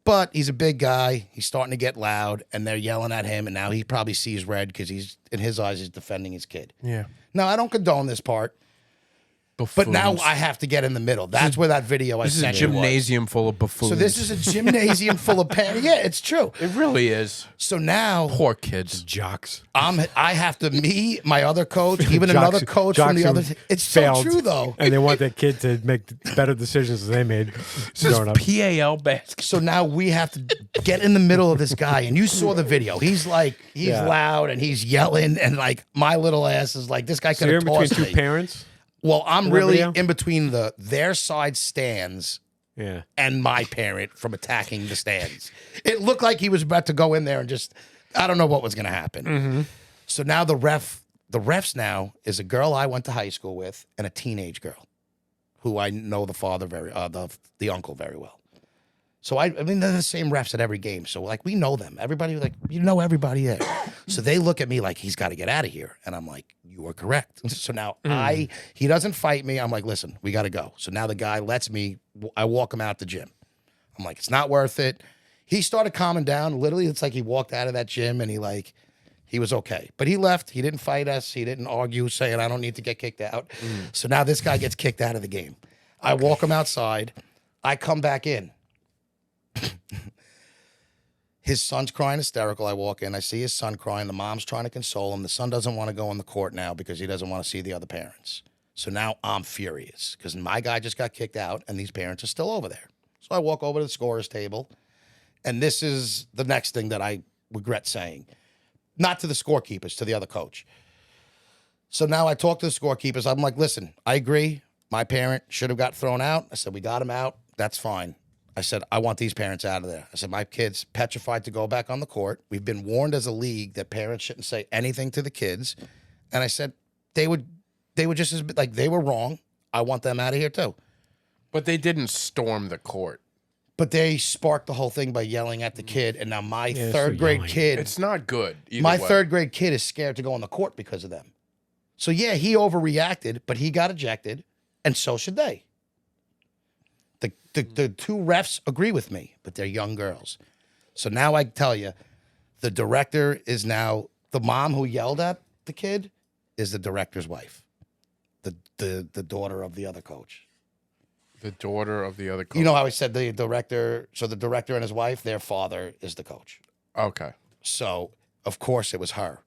but he's a big guy. He's starting to get loud, and they're yelling at him, and now he probably sees red because in his eyes, he's defending his kid. Yeah. Now, I don't condone this part, but now I have to get in the middle. That's where that video I This is a sent you was. gymnasium full of buffoons. So this is a gymnasium full of parents. Yeah, it's true. It really is. So now Poor kids. jocks. I have to my other coach, even Jocks- another coach from jocks the other. who It's so failed, true though. and they want their kid to make better decisions than they made This is growing up. PAL basketball. So now we have to get in the middle of this guy, and you saw the video. He's Yeah. loud and he's yelling, and like my little ass is like, this guy So could you're have in between tossed two me. parents. Well, I'm that really video? in between their side stands Yeah. and my parent from attacking the stands. It looked like he was about to go in there and just, I don't know what was going to happen. Mm-hmm. So now the refs now is a girl I went to high school with and a teenage girl who I know the father the uncle very well. So I mean, they're the same refs at every game. So like, we know them. Everybody, like, everybody there. So they look at me like, he's got to get out of here. And I'm like, you are correct. So now he doesn't fight me. I'm like, listen, we got to go. So now the guy lets me, I walk him out the gym. I'm like, it's not worth it. He started calming down. Literally, it's like he walked out of that gym and he was okay. But he left. He didn't fight us. He didn't argue saying, I don't need to get kicked out. So now this guy gets kicked out of the game. I walk him outside. I come back in. His son's crying hysterical. I walk in. I see his son crying. The mom's trying to console him. The son doesn't want to go on the court now because he doesn't want to see the other parents. So now I'm furious because my guy just got kicked out and these parents are still over there. So I walk over to the scorer's table. And this is the next thing that I regret saying. Not to the scorekeepers, to the other coach. So now I talk to the scorekeepers. I'm like, listen, I agree. My parent should have got thrown out. I said, we got him out. That's fine. I said, I want these parents out of there. I said, my kid's petrified to go back on the court. We've been warned as a league that parents shouldn't say anything to the kids. And I said, they would just, like, they were wrong. I want them out of here too. But they didn't storm the court. But they sparked the whole thing by yelling at the kid, and now my Yeah, third so grade yelling. kid, It's not good. Either my way. third grade kid is scared to go on the court because of them. So yeah, he overreacted, but he got ejected, and so should they. The two refs agree with me, but they're young girls. So now I tell you, the director is now the mom who yelled at the kid is the director's wife, the daughter of the other coach. The daughter of the other coach. You know how I said the director? So the director and his wife, their father is the coach. Okay. So of course it was her.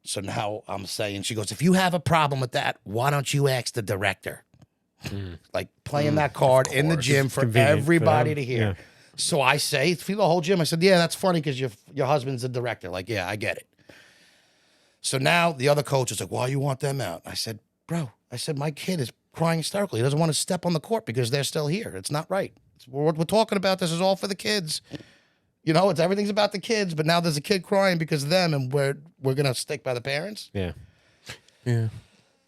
So now I'm saying, she goes, if you have a problem with that, why don't you ask the director? Like playing that card in the gym for Convenient for everybody them. to hear. Yeah. So I say through the whole gym, I said, yeah, that's funny because your husband's the director. Like, yeah, I get it. So now the other coach is like, why you want them out? I said, bro, my kid is crying hysterically. He doesn't want to step on the court because they're still here. It's not right. What we're talking about, this is all for the kids. You know, everything's about the kids, but now there's a kid crying because of them, and we're gonna stick by the parents. Yeah. Yeah.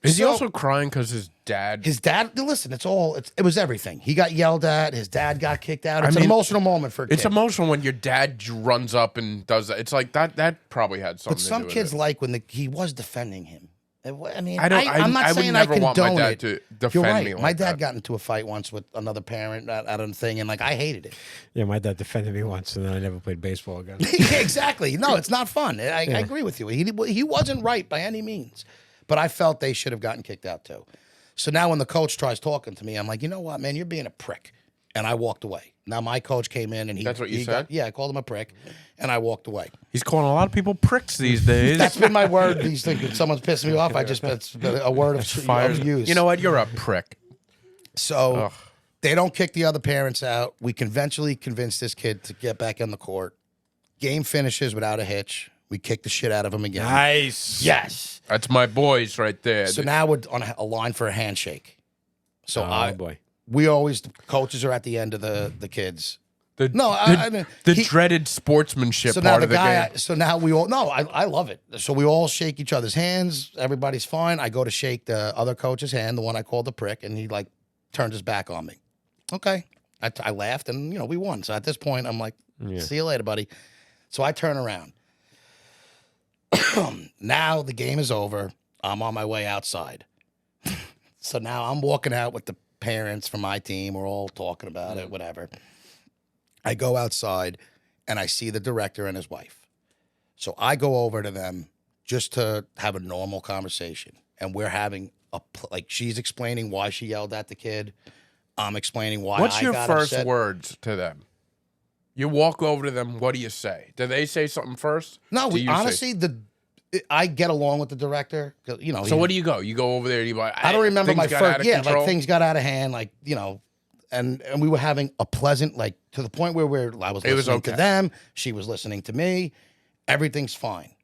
Is he So- also crying because his dad? His dad, listen, it was everything. He got yelled at. His dad got kicked out. It's an mean, emotional moment for a kid. It's emotional when your dad runs up and does that. It's like that probably had something But some to do kids with it. like when he was defending him. I mean, I don't- I'm not I would saying never I want my condone dad it. to You're defend right. me like my dad that. got into a fight once with another parent at a thing, and like I hated it. Yeah, my dad defended me once, and then I never played baseball again. Yeah, exactly. No, it's not fun. I agree with you. He wasn't right by any means, but I felt they should have gotten kicked out too. So now when the coach tries talking to me, I'm like, you know what, man, you're being a prick, and I walked away. Now my coach came in and That's what you said? Yeah, I called him a prick, and I walked away. He's calling a lot of people pricks these days. That's been my word. These things. When someone's pissing me off, it's a word of use. You know what? You're a prick. So they don't kick the other parents out. We eventually convince this kid to get back on the court. Game finishes without a hitch. We kick the shit out of him again. Nice. Yes. That's my boys right there. So now we're on a line for a handshake. So Oh boy. the coaches are at the end of the kids. the, No, the, I mean, the he- dreaded sportsmanship So now part the of the guy. game. So now we all. No, I love it. So we all shake each other's hands. Everybody's fine. I go to shake the other coach's hand, the one I called the prick, and he like turned his back on me. Okay, I laughed, and we won. So at this point, I'm like, see you later, buddy. So I turn around. Now the game is over. I'm on my way outside. So now I'm walking out with the parents from my team. We're all talking about it, whatever. I go outside and I see the director and his wife. So I go over to them just to have a normal conversation. And we're having she's explaining why she yelled at the kid. I'm explaining why What's I your got first upset. words to them? You walk over to them. What do you say? Do they say something first? No, Do you say- honestly, I get along with the director. 'Cause, So what do you go? You go over there. You like? I don't remember things my got out first. of Yeah, control? like things got out of hand. And we were having a pleasant, to the point where I was It was listening to okay. them. She was listening to me. Everything's fine.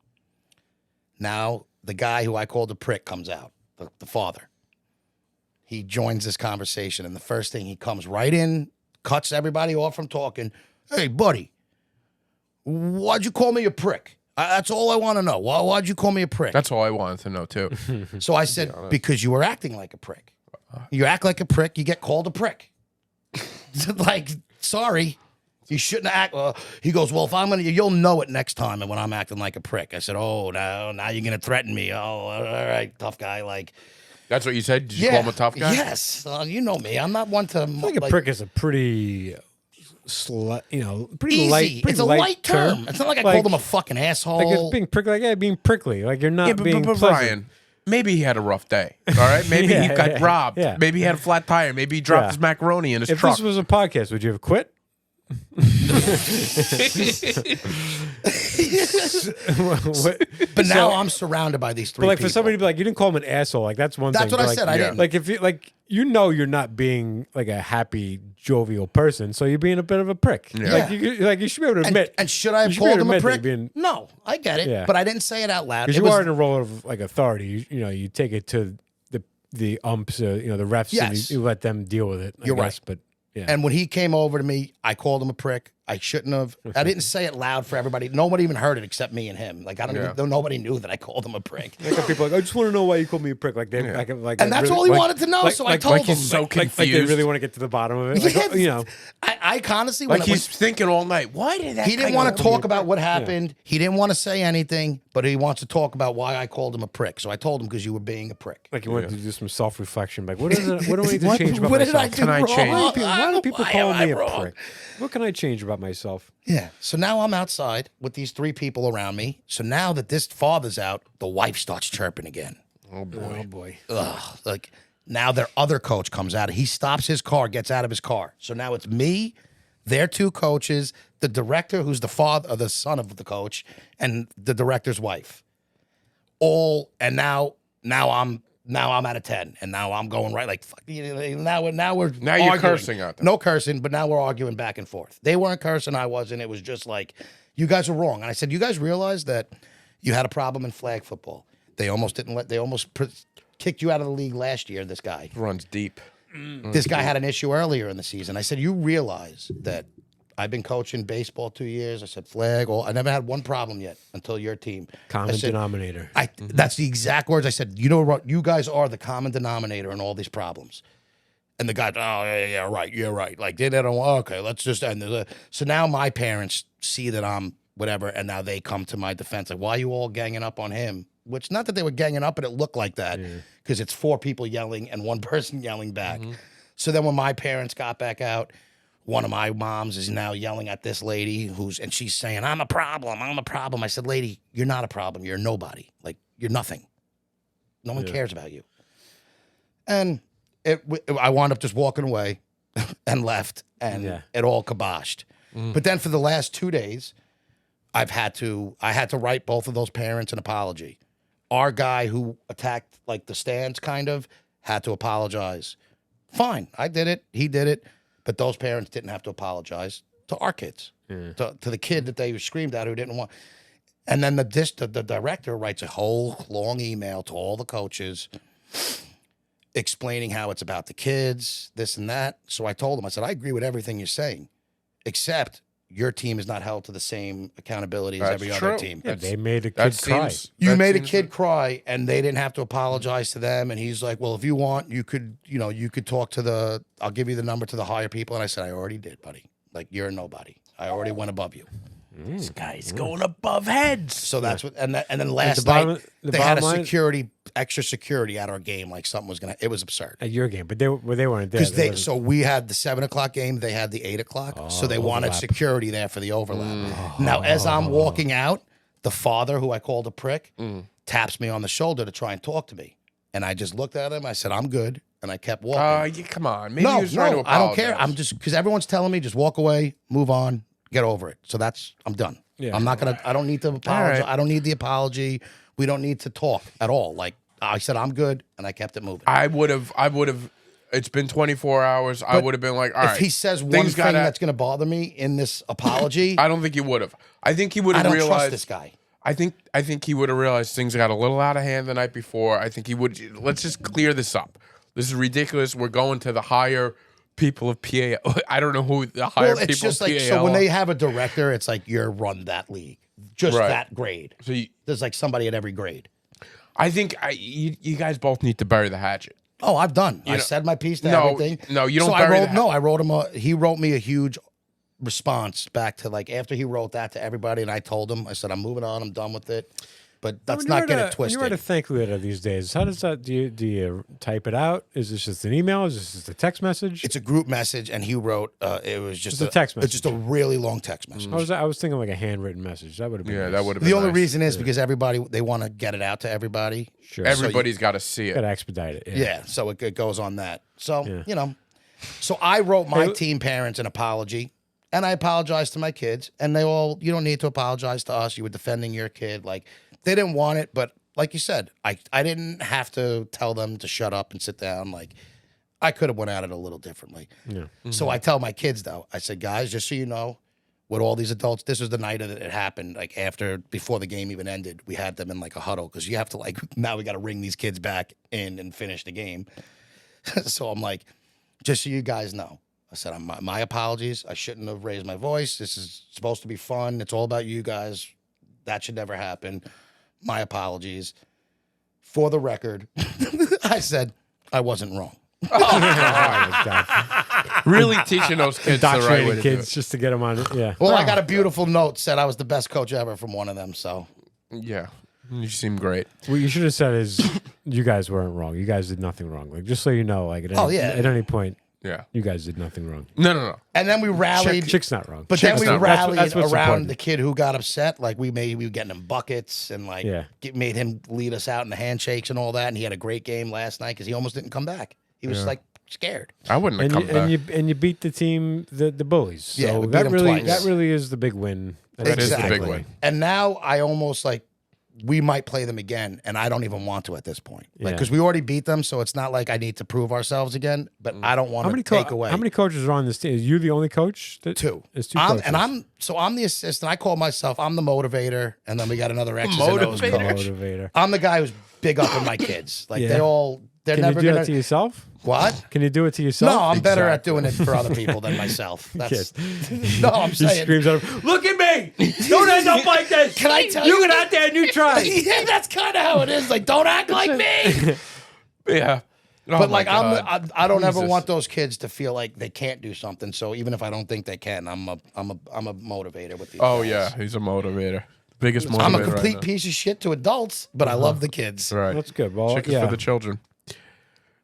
Now the guy who I called the prick comes out. The father. He joins this conversation, and the first thing, he comes right in, cuts everybody off from talking. Hey, buddy, why'd you call me a prick? That's all I want to know. Why'd you call me a prick? That's all I wanted to know too. So I said, because you were acting like a prick. You act like a prick, you get called a prick. Sorry. You shouldn't act. He goes, well, if I'm going to, you'll know it next time and when I'm acting like a prick. I said, oh, no, now you're going to threaten me. Oh, all right, tough guy. That's what you said. Did you call him a tough guy? Yes. You know me. I'm not one to. I think a prick is a pretty, pretty easy. light. Pretty It's a light light term. It's not like I called him a fucking asshole. Like it's being prickly. Being prickly. Like you're not Yeah, being but pleasant. Brian, maybe he had a rough day. All right, maybe he Yeah, got yeah, robbed. yeah. Maybe he had a flat tire. Maybe he dropped Yeah. his macaroni in his If truck. this was a podcast, would you have quit? What- but now so- I'm surrounded by these three But like people. for somebody to be like, you didn't call him an asshole. Like that's one That's thing. what but I like, said. I didn't. Like if you you're not being like a happy, jovial person, so you're being a bit of a prick. Yeah. You should be able to admit. And should I you have should be able called to him a admit that prick? you're being- No, I get it. Yeah. But I didn't say it out loud. Because It you was- are in a role of like authority. You take it to the umps, the refs, Yes. and you let them deal with it. I You're guess, right. But yeah, And when he came over to me, I called him a prick. I shouldn't have. I didn't say it loud for everybody. Nobody even heard it except me and him. Like I don't even. Nobody knew that I called him a prick. Like people are like, I just want to know why you called me a prick. Like they, like, And that's really, all he wanted to know. So I told him. He's so like confused. they really want to get to the bottom of it. Like, Yeah. you know, I honestly, like he's thinking all night. Why did that? he didn't want to talk about what happened. He didn't want to say anything, but he wants to talk about why I called him a prick. So I told him because you were being a prick. like you wanted to do some self-reflection. Like, what is it? What do I need to change about what did myself? I do Can I wrong? change? Why do people Why call am I me a wrong? prick? What can I change about myself? Yeah. So now I'm outside with these 3 people around me. So now that this father's out, the wife starts chirping again. Oh boy. Oh boy. Ugh. Like now their other coach comes out. He stops his car, gets out of his car. So now it's me, their 2 coaches, the director, who's the father or the son of the coach, and the director's wife. And now I'm out of 10, and now I'm going right like fuck. Now we're Now you're arguing. cursing out there. No cursing, but now we're arguing back and forth. They weren't cursing, I wasn't. It was just like you guys are wrong. And I said, you guys realize that you had a problem in flag football. They almost kicked you out of the league last year. This guy. Runs deep. This guy had an issue earlier in the season. I said, you realize that I've been coaching baseball 2 years. I said, flag. I never had one problem yet until your team. Common I said, denominator. That's the exact words I said. You know what? You guys are the common denominator in all these problems. And the guy, oh, yeah, right. You're right. Like, they don't, okay, let's just end this. So now my parents see that I'm whatever, and now they come to my defense. Like, why are you all ganging up on him? Which, not that they were ganging up, but it looked like that because it's 4 people yelling and 1 person yelling back. So then when my parents got back out, one of my moms is now yelling at this lady and she's saying, I'm a problem. I said, lady, you're not a problem. You're nobody. Like, you're nothing. No one cares about you. And I wound up just walking away and left, and it all kiboshed. But then for the last 2 days, I had to write both of those parents an apology. Our guy who attacked like the stands kind of had to apologize. Fine, I did it. He did it. But those parents didn't have to apologize to our kids, to the kid that they screamed at who didn't want. And then the director writes a whole long email to all the coaches explaining how it's about the kids, this and that. So I told him, I said, I agree with everything you're saying, except your team is not held to the same accountability as every other team. Yeah, they made a kid cry. You made a kid cry, and they didn't have to apologize to them. And he's like, well, if you want, you could talk to I'll give you the number to the higher people. And I said, I already did, buddy. Like, you're a nobody. I already went above you. This guy's going above heads. So that's what, and then last night they had extra security at our game, like something was gonna. It was absurd. At your game, but they weren't there. Because so we had the 7 o'clock game, they had the 8 o'clock, so they wanted security there for the overlap. Now, as I'm walking out, the father, who I called a prick, taps me on the shoulder to try and talk to me, and I just looked at him. I said, "I'm good," and I kept walking. Come on, maybe he was trying to apologize. I don't care. I'm just because everyone's telling me just walk away, move on. Get over it. So I'm done. Yeah. I'm not gonna. I don't need to apologize. Right. I don't need the apology. We don't need to talk at all. Like I said, I'm good, and I kept it moving. I would have. It's been 24 hours. I would have been like, all right. If he says one thing that's gonna bother me in this apology, I don't think he would have. I think he would have I don't realized. trust this guy. I think he would have realized things got a little out of hand the night before. I think he would. Let's just clear this up. This is ridiculous. We're going to the higher people of PA. I don't know who the higher It's people just of like PAL so when are. they have a director, it's like you're run that league, just Right. that grade. So There's like somebody at every grade. I think you guys both need to bury the hatchet. Oh, I've done. I know- said my piece to No, everything. no, you don't So bury I wrote. the No, I wrote him. He wrote me a huge response back to like after he wrote that to everybody, and I told him. I said, I'm moving on. I'm done with it. But let's not get it When twisted. you write a thank you letter these days, how does that? Do you type it out? Is this just an email? Is this just a text message? It's a group message, and he wrote. It was just a text It's just a really long text message. I was thinking like a handwritten message. That would have been Yeah, nice. that would have been The only nice. reason is because they want to get it out to everybody. Sure. Everybody's got to see it. Gotta expedite it. Yeah, so it goes on that. So so I wrote my team parents an apology, and I apologized to my kids, and they all. You don't need to apologize to us. You were defending your kid. Like they didn't want it, but like you said, I didn't have to tell them to shut up and sit down. Like I could have went at it a little differently. Yeah. So I tell my kids though, I said, guys, just so you know, with all these adults, this was the night that it happened. Like before the game even ended, we had them in like a huddle because you have to like now we got to ring these kids back in and finish the game. So I'm like, just so you guys know, I said, my apologies. I shouldn't have raised my voice. This is supposed to be fun. It's all about you guys. That should never happen. My apologies. For the record, I said I wasn't wrong. Really teaching those kids the right way Indoctrinating to kids just to get them on it. Yeah. Well, I got a beautiful note said I was the best coach ever from one of them. So do it. Yeah. You seem great. What you should have said is you guys weren't wrong. You guys did nothing wrong. Like, just so you know, like at any point, Yeah. you guys did nothing wrong. No. and then we rallied. Chick's not wrong. But then Chick's we not- rallied that's what's around important. the kid who got upset. Like we were getting him buckets and like made him lead us out in the handshakes and all that. And he had a great game last night because he almost didn't come back. He was like scared. I wouldn't have come back. And you beat the team, the bullies. Yeah, So we beat that them really twice. is the big win. That is the big win. And now I almost like we might play them again, and I don't even want to at this point. Like Yeah. because we already beat them, so it's not like I need to prove ourselves again. But I don't want to take away. How many coaches are on this team? Is you the only coach? Two. It's two coaches. I'm the assistant. I call myself. I'm the motivator, and then we got another X's and O's coach. Motivator. I'm the guy who's big up in my kids. Like Yeah. they're Can never you do gonna. that to yourself? What? Can you do it to yourself? No, I'm better at doing it for other people than myself. That's no, I'm He saying. screams at him, "Look at me! Don't end up like this! Can I tell you you? get out there and you try." Yeah, that's kind of how it is. Like, don't act like me. Yeah. Oh But my like, God. I don't ever Jesus. want those kids to feel like they can't do something. So even if I don't think they can, I'm a motivator with these. Oh guys. yeah, he's a motivator. Biggest motivator. I'm a right complete now. piece of shit to adults, but I love the kids. Right. That's good. Well, Chick is yeah. for the children.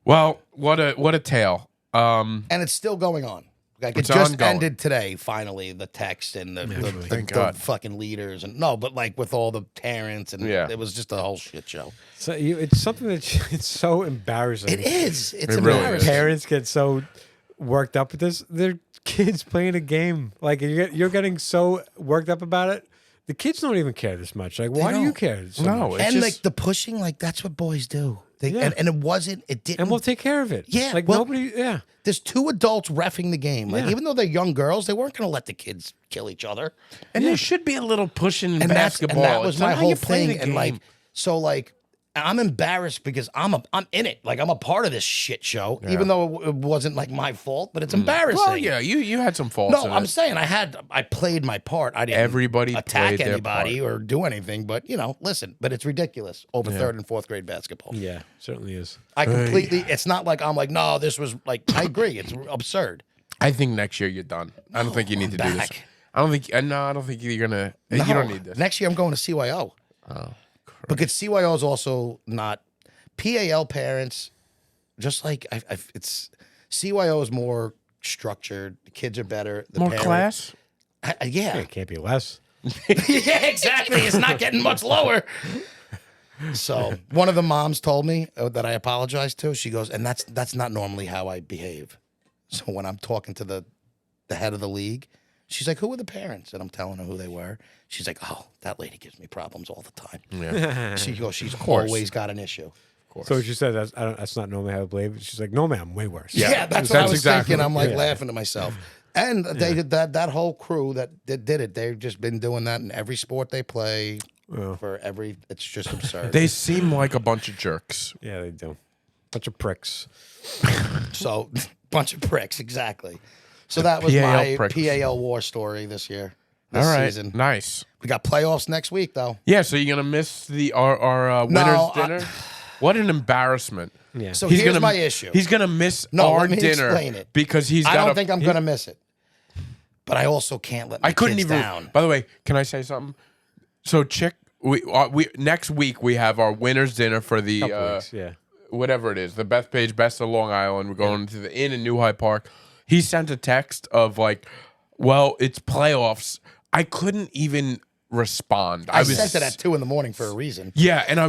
Well, what a tale. And it's still going on. Like it It's just ongoing. ended today. Finally, the text and Thank the God. fucking leaders and no, but like with all the parents and Yeah. it was just a whole shit show. So it's something that it's so embarrassing. It is. It's It really embarrassing. is. Parents get so worked up with this. They're kids playing a game. Like you're getting so worked up about it. The kids don't even care this much. Like, why do you don't. care? So No, much? it's And just, like the pushing, like that's what boys do. Yeah. And it didn't. And we'll take care of it. Yeah, Like well- nobody. Yeah. There's two adults reffing the game. Like Yeah. even though they're young girls, they weren't going to let the kids kill each other. and there should be a little pushing in And basketball. that was It's my not how whole you play thing. the And like, game. so like, I'm embarrassed because I'm in it. Like I'm a part of this shit show, even though it wasn't like my fault. But it's embarrassing. Well, yeah, you had some faults. No, in I'm it. saying I played my part. I didn't Everybody attack played their anybody or do anything. But listen. But it's ridiculous over third and fourth grade basketball. Yeah. Certainly is. I completely. It's not like I'm like no. This was like I agree. It's absurd. I think next year you're done. I don't think you need to do this. back. I don't think. No, I don't think you're gonna. You No. don't need this. Next year I'm going to CYO. Oh, Because CYO is also not PAL parents. Just like it's CYO is more structured. The kids are better. The more parent- class. Yeah. It can't be less. Yeah, exactly. It's not getting much lower. So one of the moms told me that I apologized to. She goes, and that's not normally how I behave. So when I'm talking to the head of the league, she's like, "Who were the parents?" And I'm telling her who they were. She's like, "Oh, that lady gives me problems all the time." Yeah. She goes, "She's course. always got an issue." So she said that's not normally how I believe. She's like, no, ma'am, way worse. Yeah, that's what I was exactly thinking. I'm like yeah. laughing to myself. And they did that whole crew that did it. They've just been doing that in every sport they play. For every, it's just absurd. They seem like a bunch of jerks. Yeah, they do. Bunch of pricks. So, bunch of pricks, exactly. So that was PAL my pricks. PAL war story this year, All this right, season. nice. We got playoffs next week, though. Yeah, so you're gonna miss our winners No, dinner. What an embarrassment! Yeah. So He's here's gonna, my issue. He's gonna miss No, our let me dinner explain it. because he's I got. don't think I'm going to miss it. But I also can't let my I couldn't kids even. down. By the way, can I say something? So, Chick, we next week we have our winners dinner for the Couple weeks, yeah. whatever it is, the Beth Page Best of Long Island. We're going to the Inn in New Hyde Park. He sent a text of like, "Well, it's playoffs." I couldn't even respond. I sent it at 2 a.m. for a reason. Yeah, and I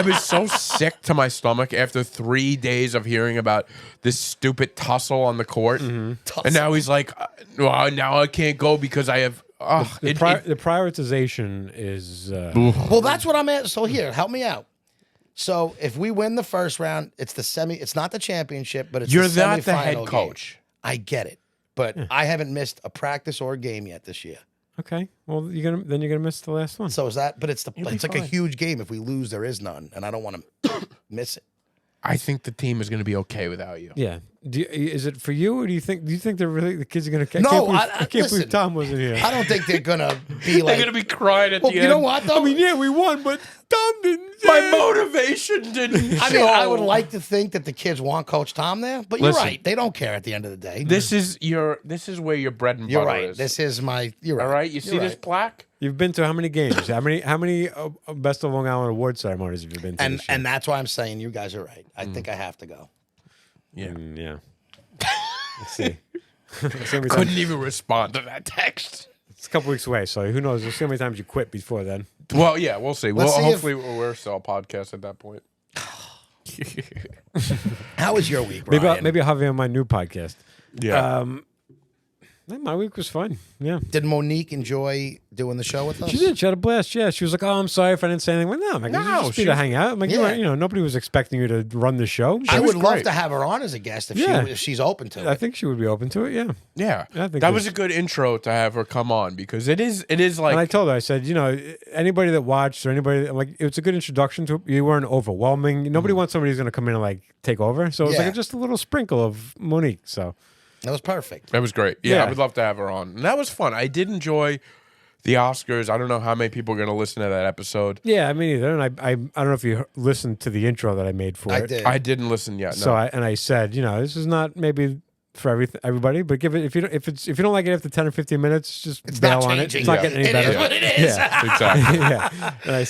was so sick to my stomach after 3 days of hearing about this stupid tussle on the court. And now he's like, well, now I can't go because I have. The prioritization is. Well, that's what I'm at. So here, help me out. So if we win the first round, it's the semi. It's not the championship, but it's You're the not the semifinal head game. coach. I get it, but I haven't missed a practice or a game yet this year. Okay. Well, you're gonna miss the last one. So is that? But it's be like a fine. huge game. If we lose, there is none, and I don't want to miss it. I think the team is going to be okay without you. Yeah. Is it for you, or do you think they're really the kids are going to? No, I can't listen, believe Tom wasn't here. I don't think they're gonna be like. They're going to be crying at Well, the you end. know what though? I mean, yeah, we won, but Tom didn't. My motivation didn't I mean, I would show. like to think that the kids want Coach Tom there, but you're Listen. right. They don't care at the end of the day. This is where your bread and You're butter right. is. This is my. You're right. All right, you see You're this right. plaque? You've been to how many games? How many Best of Long Island award ceremonies have you been to? And this year? and that's why I'm saying you guys are right. I think I have to go. Yeah. Yeah. Let's see. Let's see how many times- Couldn't even respond to that text. It's a couple weeks away, so who knows? We'll see how many times you quit before then. Well, yeah, we'll see. Let's see if- Hopefully we're still a podcast at that point. How was your week, Ryan? Maybe I'll have you on my new podcast. Yeah. My week was fun. Yeah. Did Monique enjoy doing the show with us? She did. She had a blast. Yeah. She was like, "Oh, I'm sorry if I didn't say anything." I'm like, no, I'm like, No, just be she- to hang out. I'm like, Yeah. you know, nobody was expecting you to run the show. I was would love great. to have her on as a guest if Yeah. if she's open to I it. think she would be open to it. Yeah. yeah. I think That it was a good intro to have her come on because it is like And I told her, I said, you know, anybody that watched or anybody, I'm like, it's a good introduction to it. You weren't overwhelming. Nobody wants somebody who's going to come in and like take over. So it was Yeah. like just a little sprinkle of Monique. So That was perfect. that was great. Yeah, Yeah. I would love to have her on. And that was fun. I did enjoy the Oscars. I don't know how many people are going to listen to that episode. yeah, I mean, either. And I don't know if you listened to the intro that I made for I it. did. I didn't listen yet. No. So I said, you know, this is not maybe for everybody, but give it if you don't like it after 10 or 15 minutes, just It's bail not on it. changing. It's not Yeah. getting any It better. is what it is. Yeah. exactly. Yeah. And I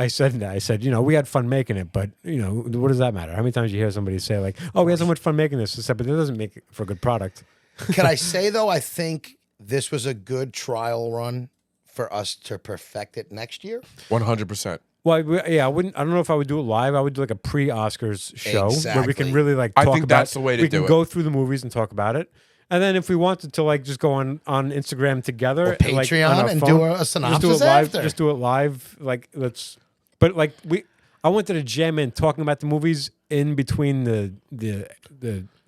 said, I said, you know, we had fun making it, but you know, what does that matter? How many times you hear somebody say like, "Oh, we had so much fun making this," I said, but it doesn't make it for a good product. Can I say though? I think this was a good trial run for us to perfect it next year. 100%. Well, I wouldn't. I don't know if I would do it live. I would do like a pre-Oscars show where we can Exactly. really like I talk think about. that's the way to we do can it. go through the movies and talk about it, and then if we wanted to like just go on Instagram together, Or like, Patreon on our and phone, do a just do synopsis it live. after. Just do it live. Like let's. But like I wanted to jam in talking about the movies in between the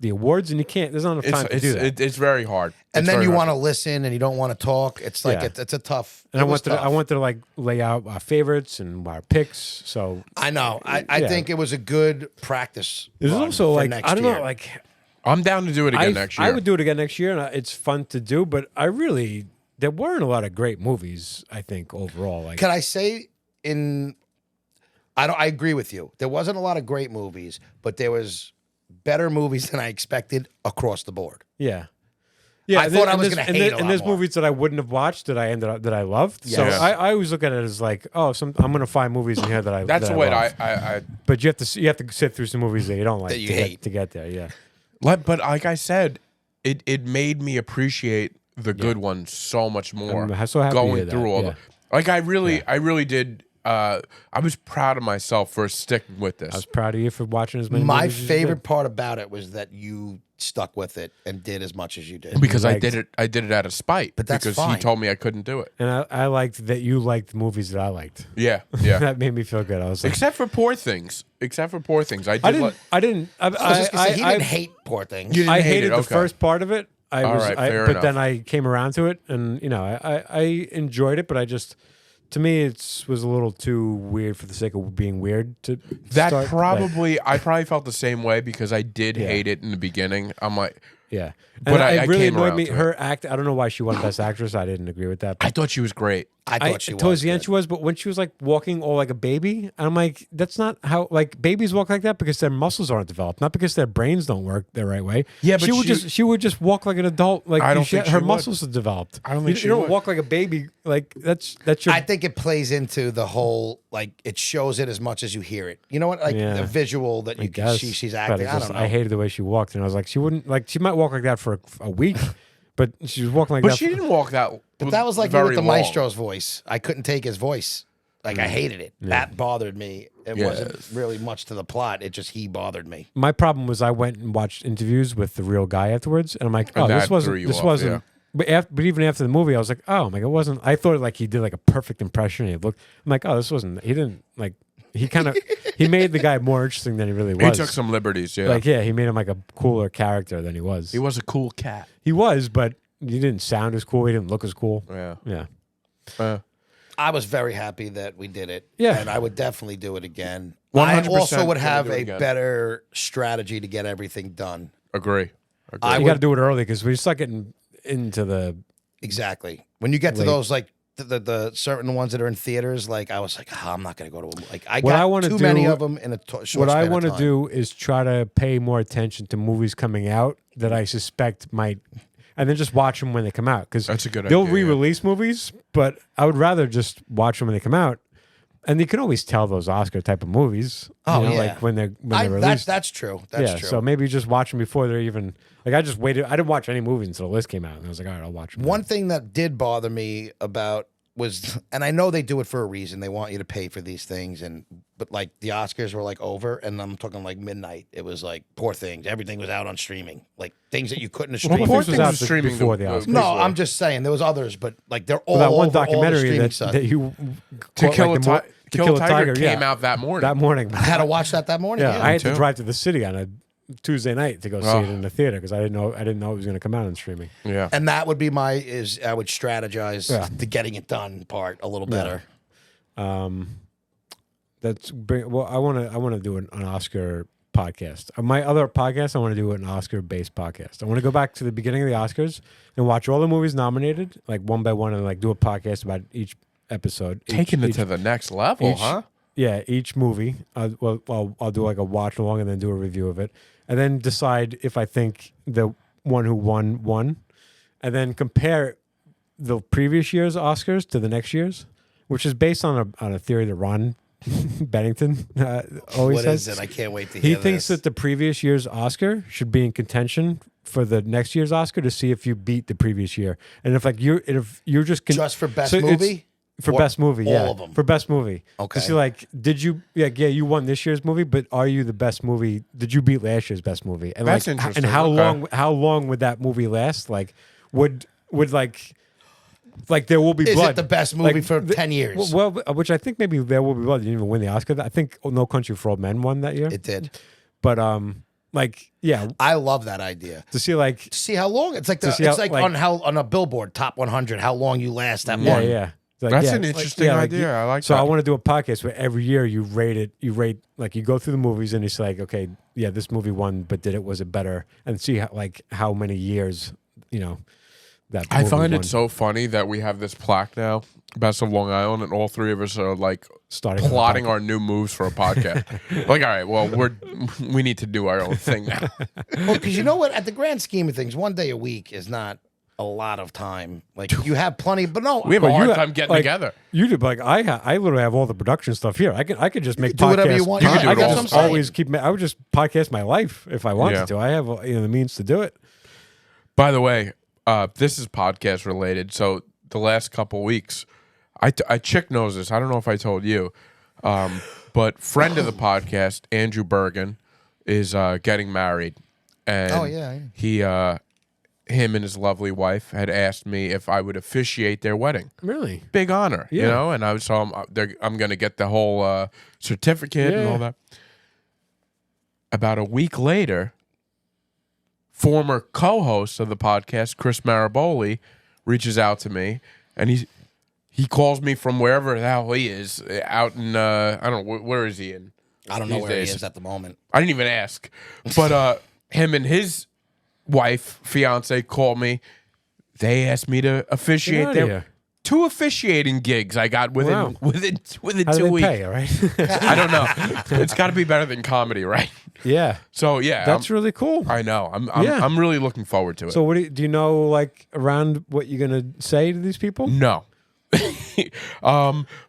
awards, and you can't. There's not enough time to do that. It's very hard. And It's then very you hard. want to listen and you don't want to talk. It's like Yeah. it's a tough. And it was I tough. wanted to like lay out our favorites and our picks. So I know. I Yeah. think it was a good practice. there's run also for like next I don't year. know, like I'm down to do it again next year. I would do it again next year, and it's fun to do. But there weren't a lot of great movies. I think overall, like Can I say I agree with you. There wasn't a lot of great movies, but there was better movies than I expected across the board. yeah. I thought I was and gonna there's- hate a and lot there's more. movies that I wouldn't have watched that I loved. So Yes. I always look at it as like, oh, I'm gonna find movies in here that I That's that the way love. I But you have to sit through some movies that you don't like That you to hate. get there. Yeah. but like I said, it made me appreciate the good ones so much more. I'm so happy to hear going that, through all yeah. the like I really did. I was proud of myself for sticking with this. I was proud of you for watching as many. My movies as you favorite part about it was that you stuck with it and did as much as you did. because I liked- did it out of spite. But that's because fine. he told me I couldn't do it. did. And I liked that you liked the movies that I liked. Yeah, yeah. That made me feel good. I was like, Except for Poor Things. I did. I didn't. I didn't. I was just gonna say he didn't hate Poor Things. You didn't I hate hated it, the okay. first part of it. All right, fair but enough. then I came around to it, and you know, I enjoyed it. But to me, it was a little too weird for the sake of being weird. I probably felt the same way because I did hate it in the beginning. I'm like, yeah. But And I it really came annoyed around me. to it. Her act. I don't know why she won Best Actress. I didn't agree with that. I thought she was great. I thought she was. towards the end good. she was, but when she was like walking all like a baby, I'm like, that's not how like babies walk like that because their muscles aren't developed, not because their brains don't work the right way. Yeah, but she would just walk like an adult. Like I don't think her she would. muscles are developed. I don't think you she don't would. walk like a baby. Like that's your. I think it plays into the whole like it shows it as much as you hear it. You know what? Like Yeah. the visual that I you guess, can see she's but acting. it I just- don't know. I hated the way she walked, and I was like, she wouldn't like. She might walk like that for a week, but she was walking like But that. she didn't walk that. But that was like you very with the long. maestro's voice. I couldn't take his voice. Like I hated it. That bothered me. It wasn't really much to the plot. It just he bothered me. My problem was I went and watched interviews with the real guy afterwards, and I'm like, And oh, that this threw wasn't. you This off, wasn't. yeah. But even after the movie, I was like, oh my god, it wasn't. I thought like he did like a perfect impression. He looked. I'm like, oh, this wasn't. He didn't like. He kind of he made the guy more interesting than he really was. He took some liberties. Yeah, Like he made him like a cooler character than he was. he was a cool cat. He was, but he didn't sound as cool. He didn't look as cool. Yeah. Yeah. I was very happy that we did it. Yeah. And I would definitely do it again. 100% I also would gonna have do it a again. better strategy to get everything done. Agree. You got to do it early because we start getting into the. Exactly. When you get to Late. those, like, the certain ones that are in theaters, like, I was like, I'm not going to go to them. Like, I What I got wanna too do- many of them in a short What I want to do is try to pay more attention to movies coming out that I suspect might, and then just watch them when they come out. Because That's a good they'll idea, yeah. re-release movies, but I would rather just watch them when they come out. And you can always tell those Oscar type of movies. Oh, you know, yeah. like when they're released. That's true. That's true. So maybe just watch them before they're even. Like I just waited. I didn't watch any movies until the list came out, and I was like, all right, I'll watch them. One thing that did bother me about was, and I know they do it for a reason. They want you to pay for these things, but like the Oscars were like over, and I'm talking like midnight. It was like Poor Things. Everything was out on streaming, like things that you couldn't have Well, streamed. Poor Poor Things Things was was streaming before the Oscars. No, I'm just saying there was others, but like they're all that one over all the documentary streaming sites. that you To caught, Kill like, a the mo- Ti- Kill a Tiger came yeah, out that morning. that morning. I had to watch that morning. Yeah, Yeah, I had to too. drive to the city on a Tuesday night to go see Oh. it in the theater because I didn't know it was going to come out on streaming. Yeah. and that would be I would strategize Yeah. the getting it done part a little better. Well, I want to do an Oscar podcast. My other podcast, I want to do an Oscar-based podcast. I want to go back to the beginning of the Oscars and watch all the movies nominated, like one by one, and like do a podcast about each episode. Taking it each, to the next level, huh? Yeah, each movie. I'll do like a watch along and then do a review of it, and then decide if I think the one who won, and then compare the previous year's Oscars to the next year's, which is based on a theory that Ron Bennington always What says. is it? I can't wait to He hear thinks this. that the previous year's Oscar should be in contention for the next year's Oscar to see if you beat the previous year, and if you're just Just for best it's- movie? For Or best movie, all yeah. of 'em? For best movie. Okay. To see, like, did you, you won this year's movie, but are you the best movie? Did you beat last year's best movie? And That's like, interesting. And how Okay. long would that movie last? Like, would like There Will Be Is Blood it the best movie like, for 10 years? Well, which I think maybe There Will Be Blood didn't even win the Oscar. I think No Country for Old Men won that year. It did. But yeah, I love that idea. to see like See how long it's like. To see how, on a Billboard Top 100, how long you last that yeah, one. yeah. Like, That's yeah, an like, interesting yeah, like, idea. I like so that. I want to do a podcast where every year you rate like you go through the movies and it's like, okay, yeah, this movie won, but was it better? And see how many years, that I movie find won. it so funny that we have this plaque now, Best of Long Island, and all three of us are like Starting on the plotting podcast. our new moves for a podcast. Like, all right, well, we need to do our own thing now. Well, because you know what? At the grand scheme of things, one day a week is not a lot of time. Like you have plenty, but no, We have a But hard you time getting like, together. You do, but like I literally have all the production stuff here. I could just make do whatever you podcasts. want. You can do I it could all. just That's what I'm always keep. I would just podcast my life if I wanted Yeah. to. I have the means to do it. By the way, this is podcast related. So the last couple weeks, I Chick knows this. I don't know if I told you, but friend of the podcast, Andrew Bergen, is getting married, and Oh, yeah. he him and his lovely wife had asked me if I would officiate their wedding. Really? Big honor, you Yeah. know. And I'm going to get the whole certificate and Yeah. all that. About a week later, former co-host of the podcast, Chris Maraboli, reaches out to me, and he calls me from wherever the hell he is, out in I don't know where is he in. I don't know these where days. he is at the moment. I didn't even ask, but him and his wife, fiance, called me. They asked me to officiate outta their here. 2 officiating gigs I got within Wow. within How 2 do they weeks. pay? All right. I don't know. It's got to be better than comedy, right? Yeah. So yeah, That's really cool. I know. I'm Yeah. I'm really looking forward to it. So, do you know, like, around what you're gonna say to these people? no,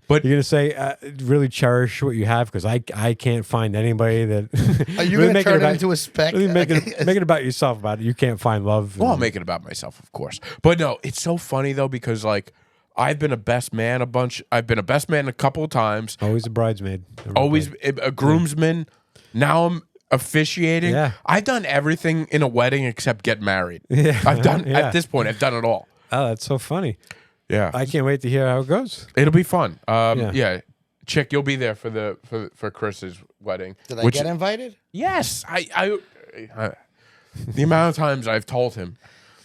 but You're gonna say, really cherish what you have because I can't find anybody that. Are you Really going to make turn it about- into a spec? Really make it about yourself. About it. You can't find love. well, I'll and- make it about myself, of course. But no, it's so funny though because like I've been a best man a bunch. I've been a best man a couple of times. always a bridesmaid. Always a groomsman. Now I'm officiating. Yeah. I've done everything in a wedding except get married. Yeah. I've done Yeah. at this point. I've done it all. Oh, that's so funny. Yeah, I can't wait to hear how it goes. it'll be fun. Yeah. Yeah. Chick, you'll be there for Chris's wedding. Did I get invited? Yes, I the amount of times I've told him,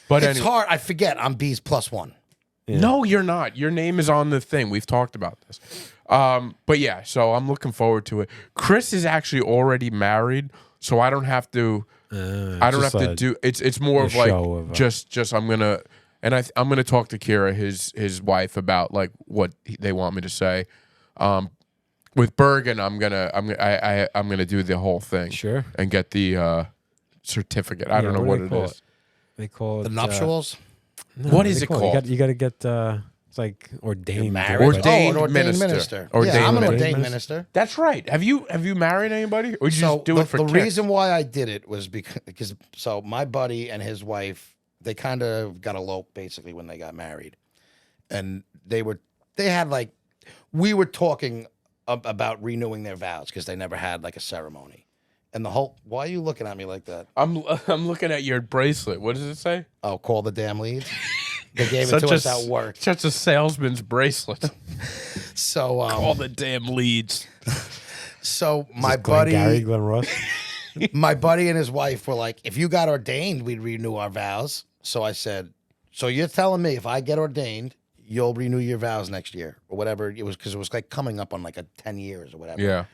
but It's anyway, hard. I forget. I'm B's +1. No, you're not. Your name is on the thing. We've talked about this. But yeah, so I'm looking forward to it. Chris is actually already married, so I don't have to. I don't have to do. It's more of like just I'm gonna I'm gonna talk to Kira, his wife, about like what they want me to say. With Bergen, I'm gonna do the whole thing. Sure. And get the certificate. I don't know what it is. They call it The nuptials. What is it called? You got to get it's like ordained. Married? Ordained Oh, an ordained minister. minister. Yeah, I'm an Ordained ordained minister. minister. That's right. Have you married anybody, or did you So just do it for the kicks? reason why I did it was because so my buddy and his wife, they kind of got eloped basically when they got married, and they had like, we were talking about renewing their vows because they never had like a ceremony. And the whole, why are you looking at me like that? I'm looking at your bracelet. What does it say? Oh, call the damn leads. They gave it to us at work. Such a salesman's bracelet. So All the damn leads. so my Glenn Gary, buddy, Glenn Ross. my buddy and his wife were like, if you got ordained, we'd renew our vows. So I said, so you're telling me if I get ordained, you'll renew your vows next year or whatever it was, because it was like coming up on like a 10 years or whatever. Yeah.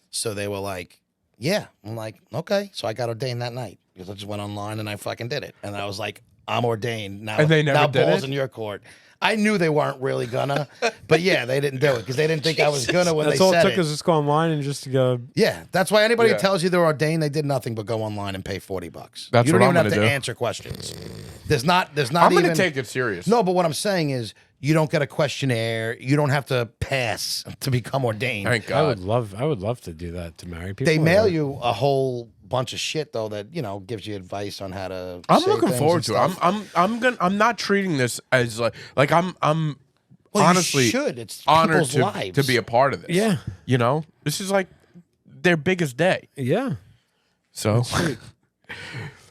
So they were like, yeah. I'm like, okay. So I got ordained that night because I just went online and I fucking did it. And I was like, I'm ordained now. And they never now did balls it? in your court. I knew they weren't really gonna, but yeah, they didn't do it because they didn't think I was gonna when That's they all it said took it. is just go online and just to go. Yeah, that's why anybody Yeah. who tells you they're ordained, they did nothing but go online and pay $40. That's you don't what even I'm have to gonna do. answer questions. There's not I'm even. gonna take it serious. No, but what I'm saying is, you don't get a questionnaire. You don't have to pass to become ordained. Thank I would God. love to do that to marry people. They mail you a whole bunch of shit though that gives you advice on how to. I'm say looking things forward and to it. stuff. I'm not treating this as like I'm Well, you honestly should. It's honored people's lives. to be a part of this. Yeah. This is like their biggest day. Yeah. So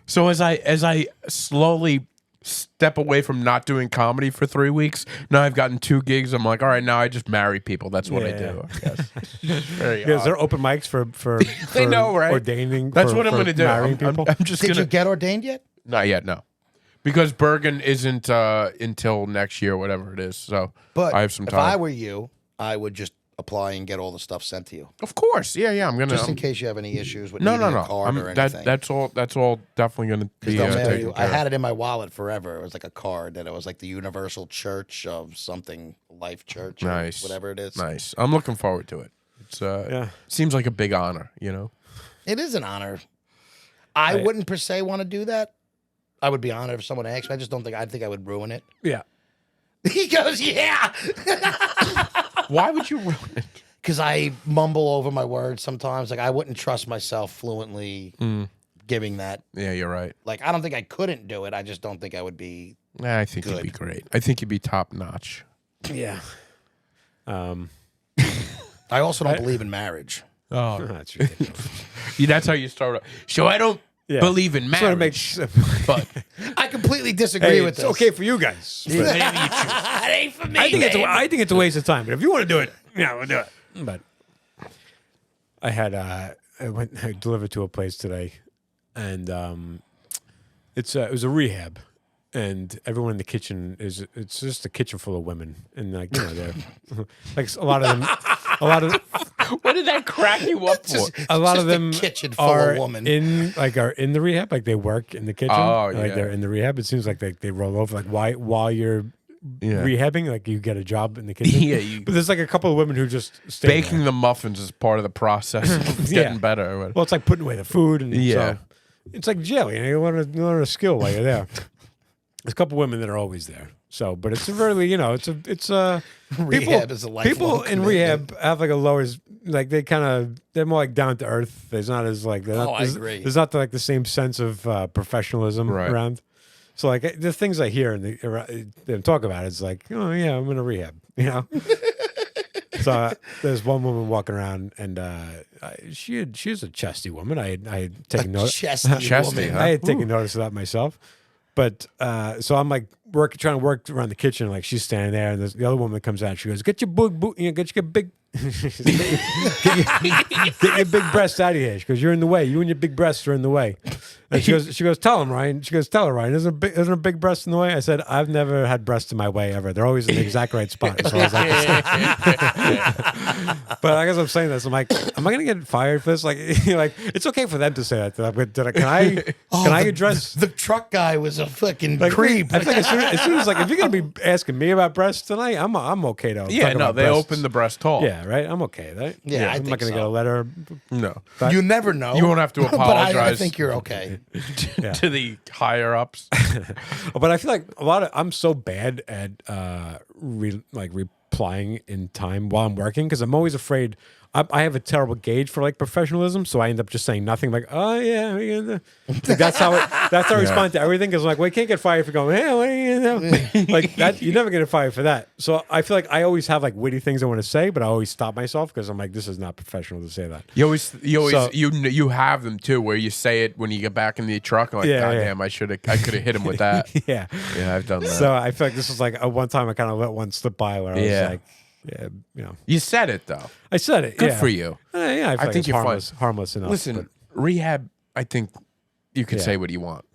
so as I slowly step away from not doing comedy for 3 weeks, now I've gotten 2 gigs. I'm like, all right, now I just marry people. That's what I Yeah. do. I guess. Very Because odd. they're open mics for I know, right? ordaining. That's for- what I'm for going to do. marrying I'm people. just Did going you to get ordained yet? not yet, no, because Bergen isn't until next year, whatever it is. So But I have some if time. I were you, I would just apply and get all the stuff sent to you, Of course, yeah. I'm gonna just in case you have any issues with no, needing a card or anything. That's all definitely gonna be They'll mail taken you. care I of. had it in my wallet forever. It was like a card that it was like the Universal Church of something, Life Church, or Nice, whatever it is. Nice. I'm looking forward to it. It's seems like a big honor. It is an honor. I wouldn't per se want to do that. I would be honored if someone asked me. I just don't think. I think I would ruin it. Yeah. He goes, yeah, Why would you ruin it? because I mumble over my words sometimes. Like I wouldn't trust myself fluently giving that. Yeah, you're right. Like I don't think I couldn't do it. I just don't think I would be. Nah, I think you'd be Good. great. I think you'd be top notch. Yeah. I also don't believe in marriage. Oh, That's ridiculous. that's how you start. So I don't Yeah. believe in Just wanna make marriage, but I completely disagree Hey, with it's this. okay for you guys. but it ain't for me. I think it's a waste of time. But if you want to do it, yeah, we'll do it. But I had I delivered to a place today, and it was a rehab, and everyone in the kitchen it's just a kitchen full of women, and like they're like a lot of them. what did that crack you up for? A lot of Just a them kitchen full are of women. are in the rehab, like they work in the kitchen. Oh, Like yeah. they're in the rehab. It seems like they roll over. Like while you're rehabbing, like you get a job in the kitchen. Yeah, but there's like a couple of women who just stay Baking there. the muffins is part of the process of getting better. Well, it's like putting away the food, and Yeah. so it's like jail. You learn a skill while you're there. There's a couple of women that are always there. So, but it's a really, it's Rehab is a lifelong people in commitment. rehab have like a lower, like they're more like down to earth. There's not as like, Oh, I agree. There's not like the same sense of professionalism Right. around. So like the things I hear and them talk about, it's like, oh yeah, I'm in a rehab, So there's one woman walking around, and she was a chesty woman. I had taken notice. Chesty Chesty, woman. huh? I had taken notice of that myself. But so I'm like trying to work around the kitchen. Like she's standing there, and the other woman comes out. She goes, "Get your get your big." get your big breasts out of here. She goes, "You're in the way. You and your big breasts are in the way." And she goes, "Tell him, Ryan." She goes, "Tell her, Ryan. Isn't a big breast in the way?" I said, "I've never had breasts in my way ever. They're always in the exact right spot." As far as I can see. But I guess I'm saying this. I'm like, am I going to get fired for this? Like, it's okay for them to say that. Can I address the truck guy was a fucking like, creep. I think as soon as like if you're going to be asking me about breasts tonight, I'm okay though. Yeah, no, they open the breast hole. Yeah, right. I'm okay. Right? Yeah, I I'm not think going to so. get a letter. No. You never know. You won't have to But apologize. I think you're okay. To the higher ups. But I feel like I'm so bad at replying in time while I'm working because I'm always afraid. I have a terrible gauge for like professionalism, so I end up just saying nothing. Like, oh yeah, like, that's how I respond to everything. Because I'm like, well, you can't get fired for going, hey, what are you know? Like that, you never get fired for that. So I feel like I always have like witty things I want to say, but I always stop myself because I'm like, this is not professional to say that. You have them too, where you say it when you get back in the truck. Like, God damn, I could have hit him with that. Yeah, I've done that. So I feel like this is like a one time I kind of let one slip by where I was like. Yeah, you said it though. I said it. Good for you. Yeah, I think you're harmless enough. Listen, rehab. I think you can say what you want.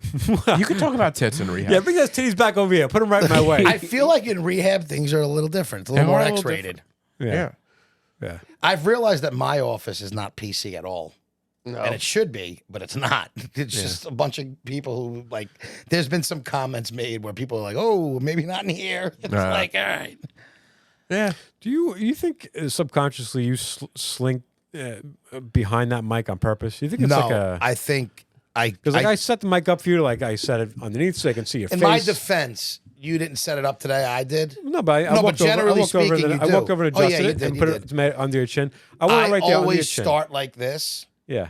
You can talk about tits in rehab. Yeah, bring those titties back over here. Put them right my way. I feel like in rehab things are a little different. It's a little more X-rated. Yeah. I've realized that my office is not PC at all. No. And it should be, but it's not. It's just a bunch of people who like. There's been some comments made where people are like, "Oh, maybe not in here." It's like, all right. Yeah. Do you think subconsciously you slink behind that mic on purpose? You think it's like a? I think because I set the mic up for you, like I set it underneath so I can see your face. In my defense, you didn't set it up today. I did. No, but I walked generally over. I walked over and adjusted it and put it under your chin. I want it right there under your always chin. start like this. Yeah.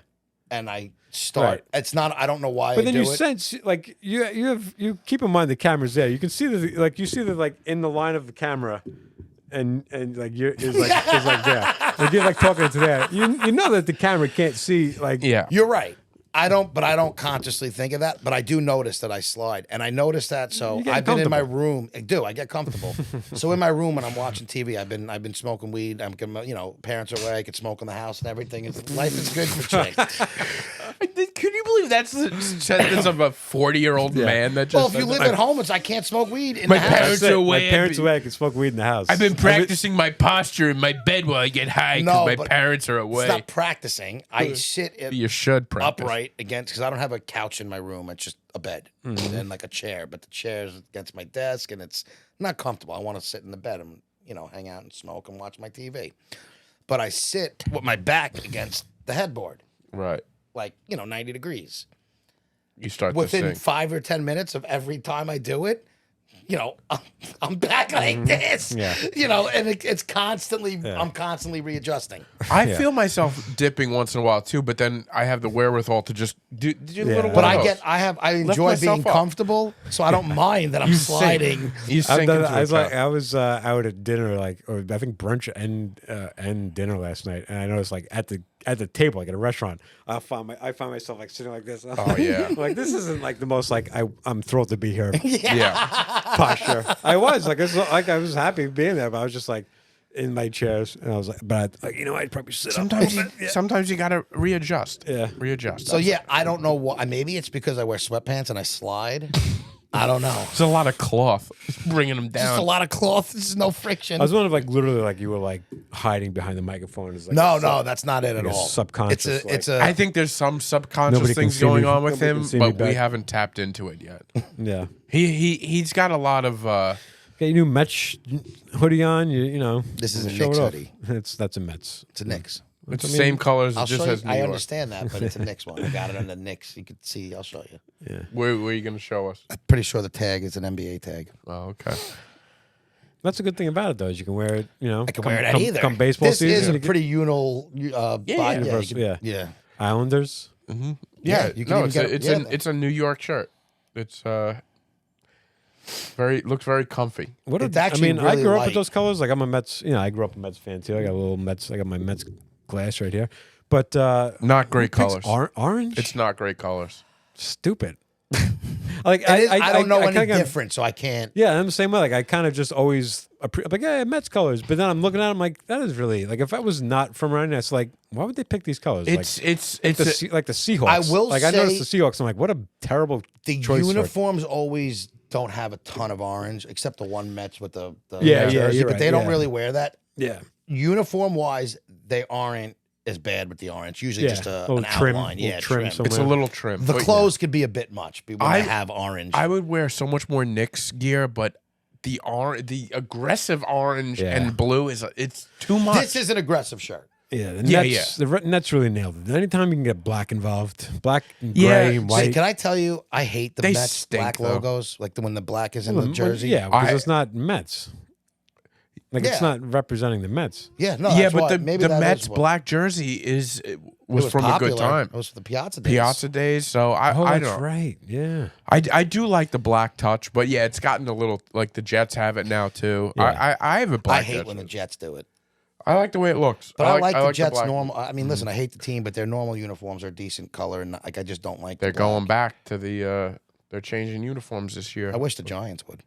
And I start. Right. It's not. I don't know why. But then I do you it. sense like you keep in mind the camera's there. You can see you see that in the line of the camera. And like is like there. Like you're like talking to that. You know that the camera can't see like You're right. I don't consciously think of that, but I do notice that I slide, and I notice that. So I've been in my room. I get comfortable. So in my room when I'm watching TV, I've been smoking weed. Parents are away. I could smoke in the house and everything. Life is good for chicks. Could you believe that's the sentence of a 40-year-old man that just? Well, if you live at home, I can't smoke weed in My the house. parents are away. My parents are away. I can smoke weed in the house. I've been practicing my posture in my bed while I get high because my but parents are away. It's not practicing. I sit You should practice. upright against because I don't have a couch in my room. It's just a bed and like a chair. But the chair's against my desk and it's not comfortable. I want to sit in the bed and hang out and smoke and watch my TV. But I sit with my back against the headboard, Right. like 90 degrees. You start Within to sing. 5 or 10 minutes of every time I do it, I'm back like this. Yeah. And it's constantly. I'm constantly readjusting. I feel myself dipping once in a while too, but then I have the wherewithal to just do a little. But one of those. I enjoy myself being up. comfortable, so I don't mind that I'm sliding. You sink into I was a like, cup. I was out at dinner, or I think brunch and dinner last night, and I noticed like at the table, like at a restaurant, I found myself like sitting like this. Oh yeah. Like this isn't like the most like I'm thrilled to be here Yeah. posture. I was like I was happy being there, but I was just like in my chairs, and I was like, I'd probably sit up. Sometimes you gotta readjust. Yeah. Readjust. So I don't know what. Maybe it's because I wear sweatpants and I slide. I don't know. It's a lot of cloth, bringing them down. Just a lot of cloth. There's no friction. I was wondering if literally like you were like hiding behind the microphone. It's like No, that's not it at like a all. subconscious, It's like- a. I think there's some subconscious Nobody can things see me- going on with nobody him, can see me but we back. haven't tapped into it yet. yeah. He's got a lot of. Got your new Mets hoodie on. You know. This is a show Knicks it off. hoodie. That's a Mets. It's a Knicks. It's the same colors. I'll It just show you. has New I York. understand that, but it's a Knicks one. I got it on the Knicks. You could see. I'll show you. Where are you going to show us? I'm pretty sure the tag is an NBA tag. Oh, okay. That's a good thing about it, though, is you can wear it. I can wear it at either. Come baseball this season. is a you can- pretty universal. universal, yeah. Islanders. Yeah, you can no, even it's get a, it's yeah, an it's a New York shirt. It's looks very comfy. What It's I actually mean, I really grew up light. with those colors. Like I'm a Mets. I grew up a Mets fan too. I got a little Mets. I got my Mets glass right here. But Not great colors. Orange. It's not great colors. Stupid. Like I don't know I any kinda- different, so I can't. Yeah, I'm the same way. Like I kind of just always I'm like, yeah, Mets colors. But then I'm looking at them like that is really like if I was not from around there, it's like why would they pick these colors? It's like the Seahawks. I will like I noticed say- the Seahawks. I'm like, what a terrible The choice for it. uniforms always don't have a ton of orange, except the one Mets with the Yeah, jersey, you're but right, they don't yeah. really wear that. Yeah, Uniform wise, they aren't as bad with the orange. Usually yeah. just an little trim, outline. little Yeah, trim. trim. Somewhere. it's a little trim. The but clothes could be a bit much when I- they have orange. I would wear so much more Knicks gear, but the aggressive orange Yeah. and blue it's too much. This is an aggressive shirt. Yeah, the Yeah, Nets, the Nets really nailed it. Anytime you can get black involved, black and Yeah, gray and white. See, can I tell you, I hate the They Mets stink, black though. logos, like when the black is in Well, the jersey. Yeah, because I- it's not Mets. Like it's Yeah. not representing the Mets. Yeah, no, yeah, that's but why. the Maybe that Mets is what- black jersey was it from popular. a good time. It was the Piazza days. Piazza days, so Oh, I that's don't. right. Yeah. I do like the black touch, but yeah, it's gotten a little like the Jets have it now too. Yeah. I have a black. I hate Jets when the jersey. Jets do it. I like the way it looks. But I like the Jets black- normal. I mean, listen, I hate the team, but their normal uniforms are decent color, and like I just don't like. They're the black. going back to the. They're changing uniforms this year. I wish the Giants would.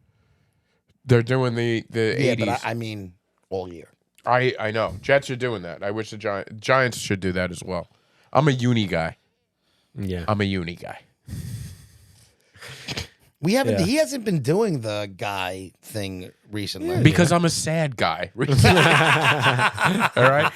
They're doing the Yeah, 80s. but I mean, all year. I know Jets are doing that. I wish the Giants should do that as well. I'm a uni guy. Yeah. I'm a uni guy. We haven't. Yeah. He hasn't been doing the guy thing recently. Because I'm a sad guy. All right?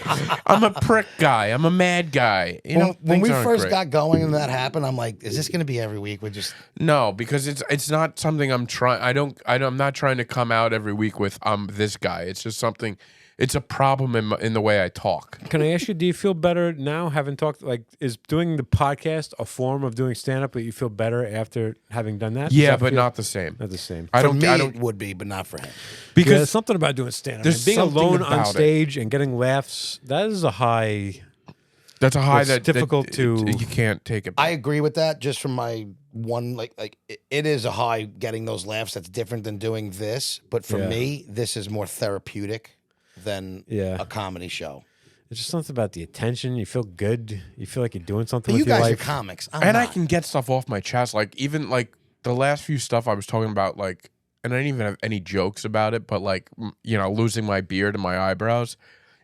I'm a prick guy. I'm a mad guy. You know, when we things aren't first great. got going and that happened, I'm like, is this going to be every week? We just No, because it's not something I'm trying. I'm not trying to come out every week with I'm this guy. It's just something. It's a problem in the way I talk. Can I ask you, do you feel better now having talked? Like, is doing the podcast a form of doing stand up, but you feel better after having done that? Does Yeah, that but feel- not the same. Not the same. I for don't. me I it don't would be, but not for him. Yeah, because there's something about doing stand up. there's Being something alone on about it. stage and getting laughs, that is a high. that's a high it's that difficult that to- you can't take it. I agree with that. Just from my one, it is a high getting those laughs. That's different than doing this. But for Yeah. me, this is more therapeutic than Yeah. a comedy show. It's just something about the attention. You feel good. You feel like you're doing something But you with your guys are life. comics. I'm and I not. can get stuff off my chest. Like even like the last few stuff I was talking about, like, and I didn't even have any jokes about it, but like losing my beard and my eyebrows,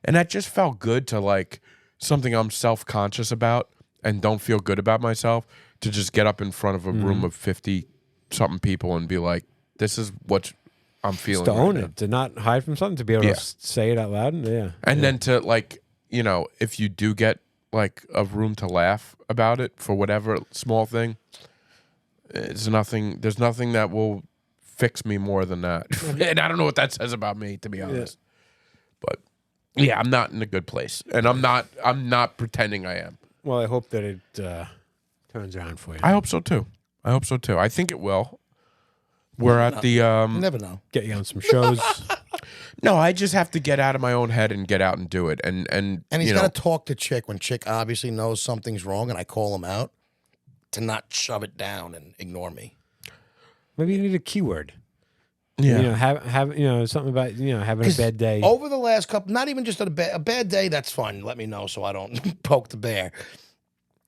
and that just felt good to like something I'm self conscious about and don't feel good about myself to just get up in front of a room of 50 something people and be like, this is what I'm feeling. to right own now. it, to not hide from something, to be able Yeah. to say it out loud. Yeah. And then to like, if you do get like a room to laugh about it for whatever small thing, there's nothing that will fix me more than that. And I don't know what that says about me, to be honest. But yeah, I'm not in a good place. And I'm not pretending I am. Well, I hope that it turns around for you. I hope so too. I think it will. We're at the You never know. Get you on some shows. no, I just have to get out of my own head and get out and do it. And And he's got to talk to Chick when Chick obviously knows something's wrong, and I call him out to not shove it down and ignore me. Maybe you need a keyword. yeah. Have something about having a bad day. Over the last couple, not even just a bad day, that's fine. Let me know so I don't poke the bear.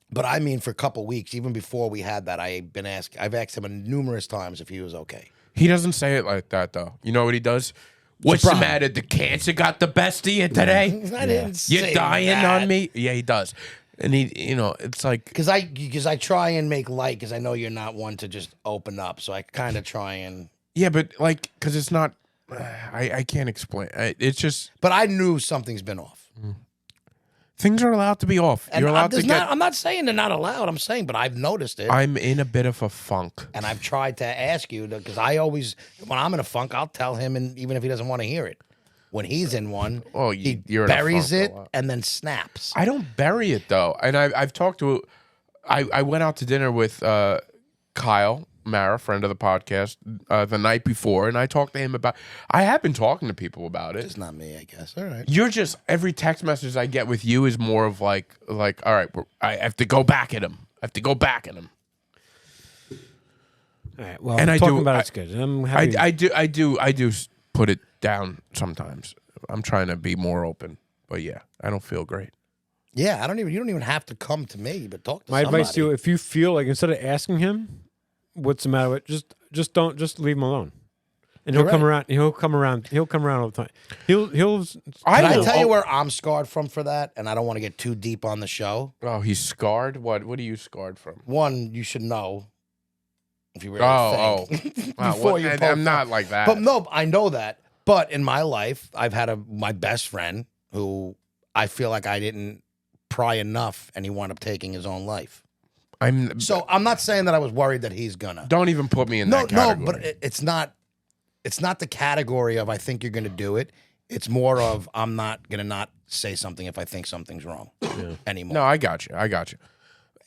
But I mean, for a couple weeks, even before we had that, I've asked him numerous times if he was okay. He doesn't say it like that, though. You know what he does? What's the problem. matter? The cancer got the best of you today? I didn't say You're dying that. on me? Yeah, he does. And he, it's like, Because I try and make light, because I know you're not one to just open up. So I kind of try and. yeah, but like, because it's not, I can't explain. It's just, But I knew something's been off. things are allowed to be off. And You're allowed to get, I'm not saying they're not allowed. I'm saying, but I've noticed it. I'm in a bit of a funk. And I've tried to ask you, because I always, when I'm in a funk, I'll tell him, and even if he doesn't want to hear it. When he's in one, Oh, he you're in a buries funk a it lot. and then snaps. I don't bury it, though. And I've talked to, I went out to dinner with Kyle Mara, friend of the podcast, the night before, and I talked to him about. I have been talking to people about it. It's not me, I guess. All right. You're just every text message I get with you is more of like all right, I have to go back at him. All right. Well, And I talking do- about I- it's good. I'm happy. I do put it down sometimes. I'm trying to be more open, but yeah, I don't feel great. Yeah, you don't even have to come to me, but talk to My somebody. advice to you: if you feel like instead of asking him, what's the matter with just don't just leave him alone, and he'll You're come right. around. He'll come around. He'll come around all the time. He'll. Can I will. tell you where I'm scarred from for that? And I don't want to get too deep on the show. Oh, he's scarred. What are you scarred from? One, you should know if you really think. Wow, Before what- you I'm poke not like that. But no, I know that. But in my life, I've had my best friend who I feel like I didn't pry enough, and he wound up taking his own life. So I'm not saying that I was worried that he's gonna. Don't even put me in that category. No, but it's not. It's not the category of I think you're gonna do it. It's more of I'm not gonna not say something if I think something's wrong anymore. No, I got you.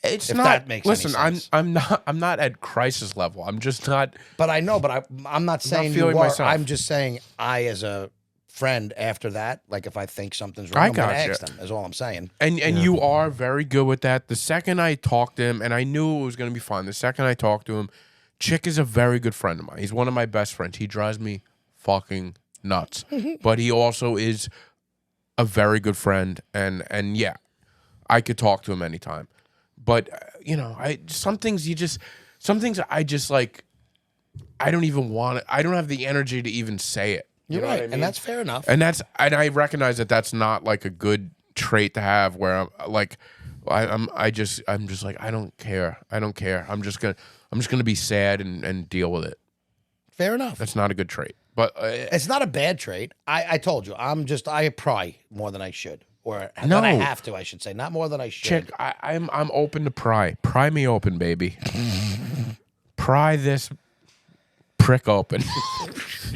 It's If not. that makes any listen, sense. I'm not at crisis level. I'm just not. But I know. But I'm not saying you feeling are. myself. I'm just saying I, as a friend, after that, like if I think something's wrong, I I'm gonna gotcha. ask them. Is all I'm saying. And you are very good with that. The second I talked to him, and I knew it was going to be fine. The second I talked to him, Chic is a very good friend of mine. He's one of my best friends. He drives me fucking nuts, but he also is a very good friend. And yeah, I could talk to him anytime. But some things I just like. I don't even want it. I don't have the energy to even say it. You're You know right, what I mean? and that's fair enough. And I recognize that that's not like a good trait to have. Where I'm like, I'm just like I don't care. I'm just gonna be sad and deal with it. Fair enough. That's not a good trait. But It's not a bad trait. I told you, I pry more than I should, or No. than I have to. I should say, not more than I should. Chick, I'm open to pry. Pry me open, baby. Pry this prick open.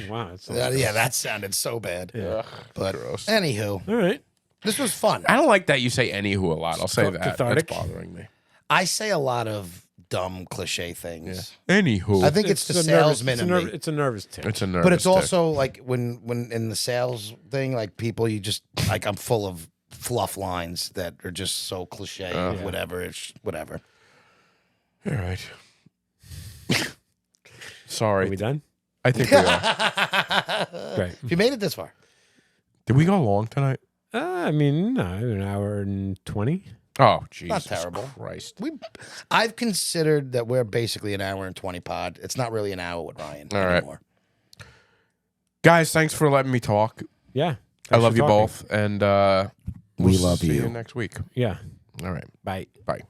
Wow. That's Yeah, that sounded so bad. Yeah. But Gross. anywho, all right. this was fun. I don't like that you say anywho a lot. I'll say that. Cathartic. That's bothering me. I say a lot of dumb cliche things. Anywho. I think it's the a nervous- salesman in me. It's a nervous tick. it's a nervous But it's tick. also like when in the sales thing, like people, you just like I'm full of fluff lines that are just so cliche. Whatever, it's whatever. All right. Sorry. Are we done? I think we are. Great. If you made it this far, Did we go long tonight? I mean, no, an hour and 20. Oh, Jesus terrible. Christ. I've considered that we're basically an hour and 20 pod. It's not really an hour with Ryan All right. anymore. Guys, thanks for letting me talk. Yeah. I love Thanks you for talking. both. And We we'll love see you. you next week. Yeah. All right. Bye. Bye.